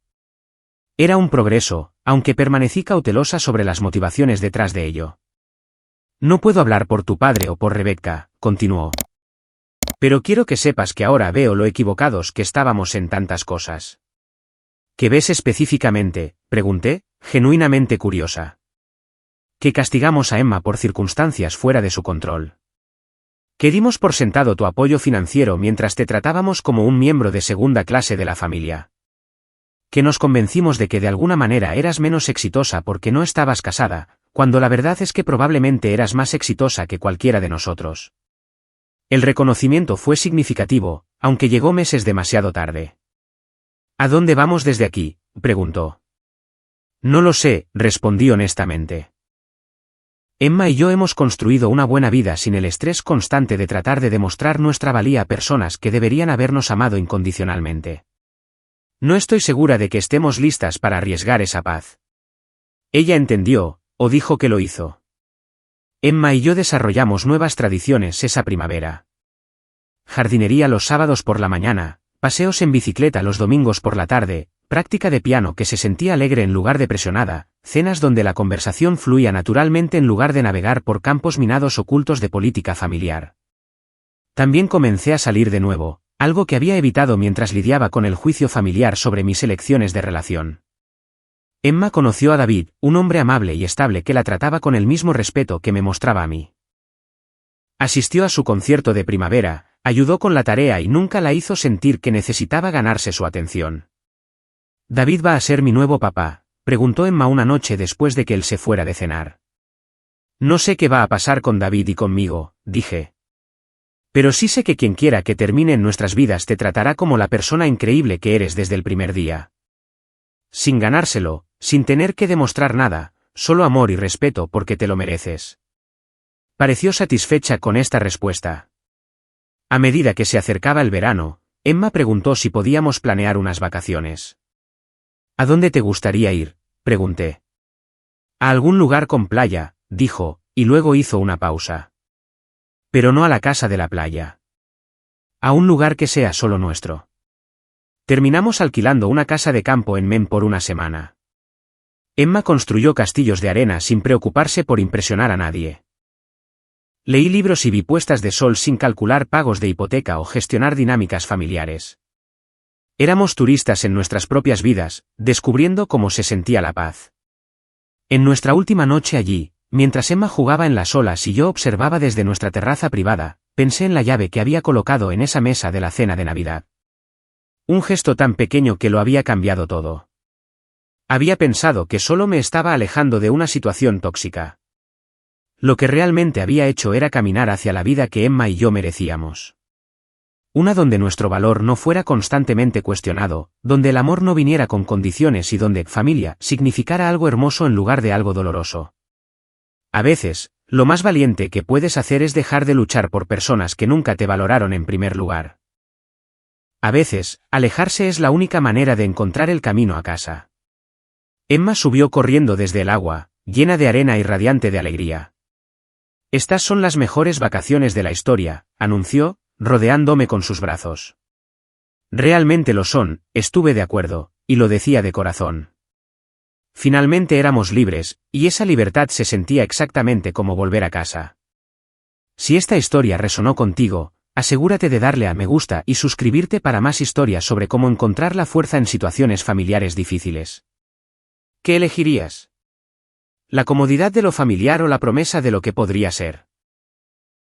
Era un progreso, aunque permanecí cautelosa sobre las motivaciones detrás de ello. No puedo hablar por tu padre o por Rebecca, continuó. Pero quiero que sepas que ahora veo lo equivocados que estábamos en tantas cosas. ¿Qué ves específicamente?, pregunté, genuinamente curiosa. Que castigamos a Emma por circunstancias fuera de su control. Que dimos por sentado tu apoyo financiero mientras te tratábamos como un miembro de segunda clase de la familia. Que nos convencimos de que de alguna manera eras menos exitosa porque no estabas casada, cuando la verdad es que probablemente eras más exitosa que cualquiera de nosotros. El reconocimiento fue significativo, aunque llegó meses demasiado tarde. ¿A dónde vamos desde aquí?, preguntó. No lo sé, respondí honestamente. Emma y yo hemos construido una buena vida sin el estrés constante de tratar de demostrar nuestra valía a personas que deberían habernos amado incondicionalmente. No estoy segura de que estemos listas para arriesgar esa paz. Ella entendió, o dijo que lo hizo. Emma y yo desarrollamos nuevas tradiciones esa primavera. Jardinería los sábados por la mañana, paseos en bicicleta los domingos por la tarde, práctica de piano que se sentía alegre en lugar de presionada, cenas donde la conversación fluía naturalmente en lugar de navegar por campos minados ocultos de política familiar. También comencé a salir de nuevo, algo que había evitado mientras lidiaba con el juicio familiar sobre mis elecciones de relación. Emma conoció a David, un hombre amable y estable que la trataba con el mismo respeto que me mostraba a mí. Asistió a su concierto de primavera, ayudó con la tarea y nunca la hizo sentir que necesitaba ganarse su atención. «¿David va a ser mi nuevo papá?», preguntó Emma una noche después de que él se fuera de cenar. «No sé qué va a pasar con David y conmigo», dije. «Pero sí sé que quien quiera que termine en nuestras vidas te tratará como la persona increíble que eres desde el primer día. Sin ganárselo, sin tener que demostrar nada, solo amor y respeto porque te lo mereces». Pareció satisfecha con esta respuesta. A medida que se acercaba el verano, Emma preguntó si podíamos planear unas vacaciones. «¿A dónde te gustaría ir?», pregunté. «A algún lugar con playa», dijo, y luego hizo una pausa. «Pero no a la casa de la playa. A un lugar que sea solo nuestro». Terminamos alquilando una casa de campo en Maine por una semana. Emma construyó castillos de arena sin preocuparse por impresionar a nadie. Leí libros y vi puestas de sol sin calcular pagos de hipoteca o gestionar dinámicas familiares. Éramos turistas en nuestras propias vidas, descubriendo cómo se sentía la paz. En nuestra última noche allí, mientras Emma jugaba en las olas y yo observaba desde nuestra terraza privada, pensé en la llave que había colocado en esa mesa de la cena de Navidad. Un gesto tan pequeño que lo había cambiado todo. Había pensado que solo me estaba alejando de una situación tóxica. Lo que realmente había hecho era caminar hacia la vida que Emma y yo merecíamos. Una donde nuestro valor no fuera constantemente cuestionado, donde el amor no viniera con condiciones y donde familia significara algo hermoso en lugar de algo doloroso. A veces, lo más valiente que puedes hacer es dejar de luchar por personas que nunca te valoraron en primer lugar. A veces, alejarse es la única manera de encontrar el camino a casa. Emma subió corriendo desde el agua, llena de arena y radiante de alegría. «Estas son las mejores vacaciones de la historia», anunció, rodeándome con sus brazos. «Realmente lo son», estuve de acuerdo, y lo decía de corazón. Finalmente éramos libres, y esa libertad se sentía exactamente como volver a casa. Si esta historia resonó contigo, asegúrate de darle a me gusta y suscribirte para más historias sobre cómo encontrar la fuerza en situaciones familiares difíciles. ¿Qué elegirías? ¿La comodidad de lo familiar o la promesa de lo que podría ser?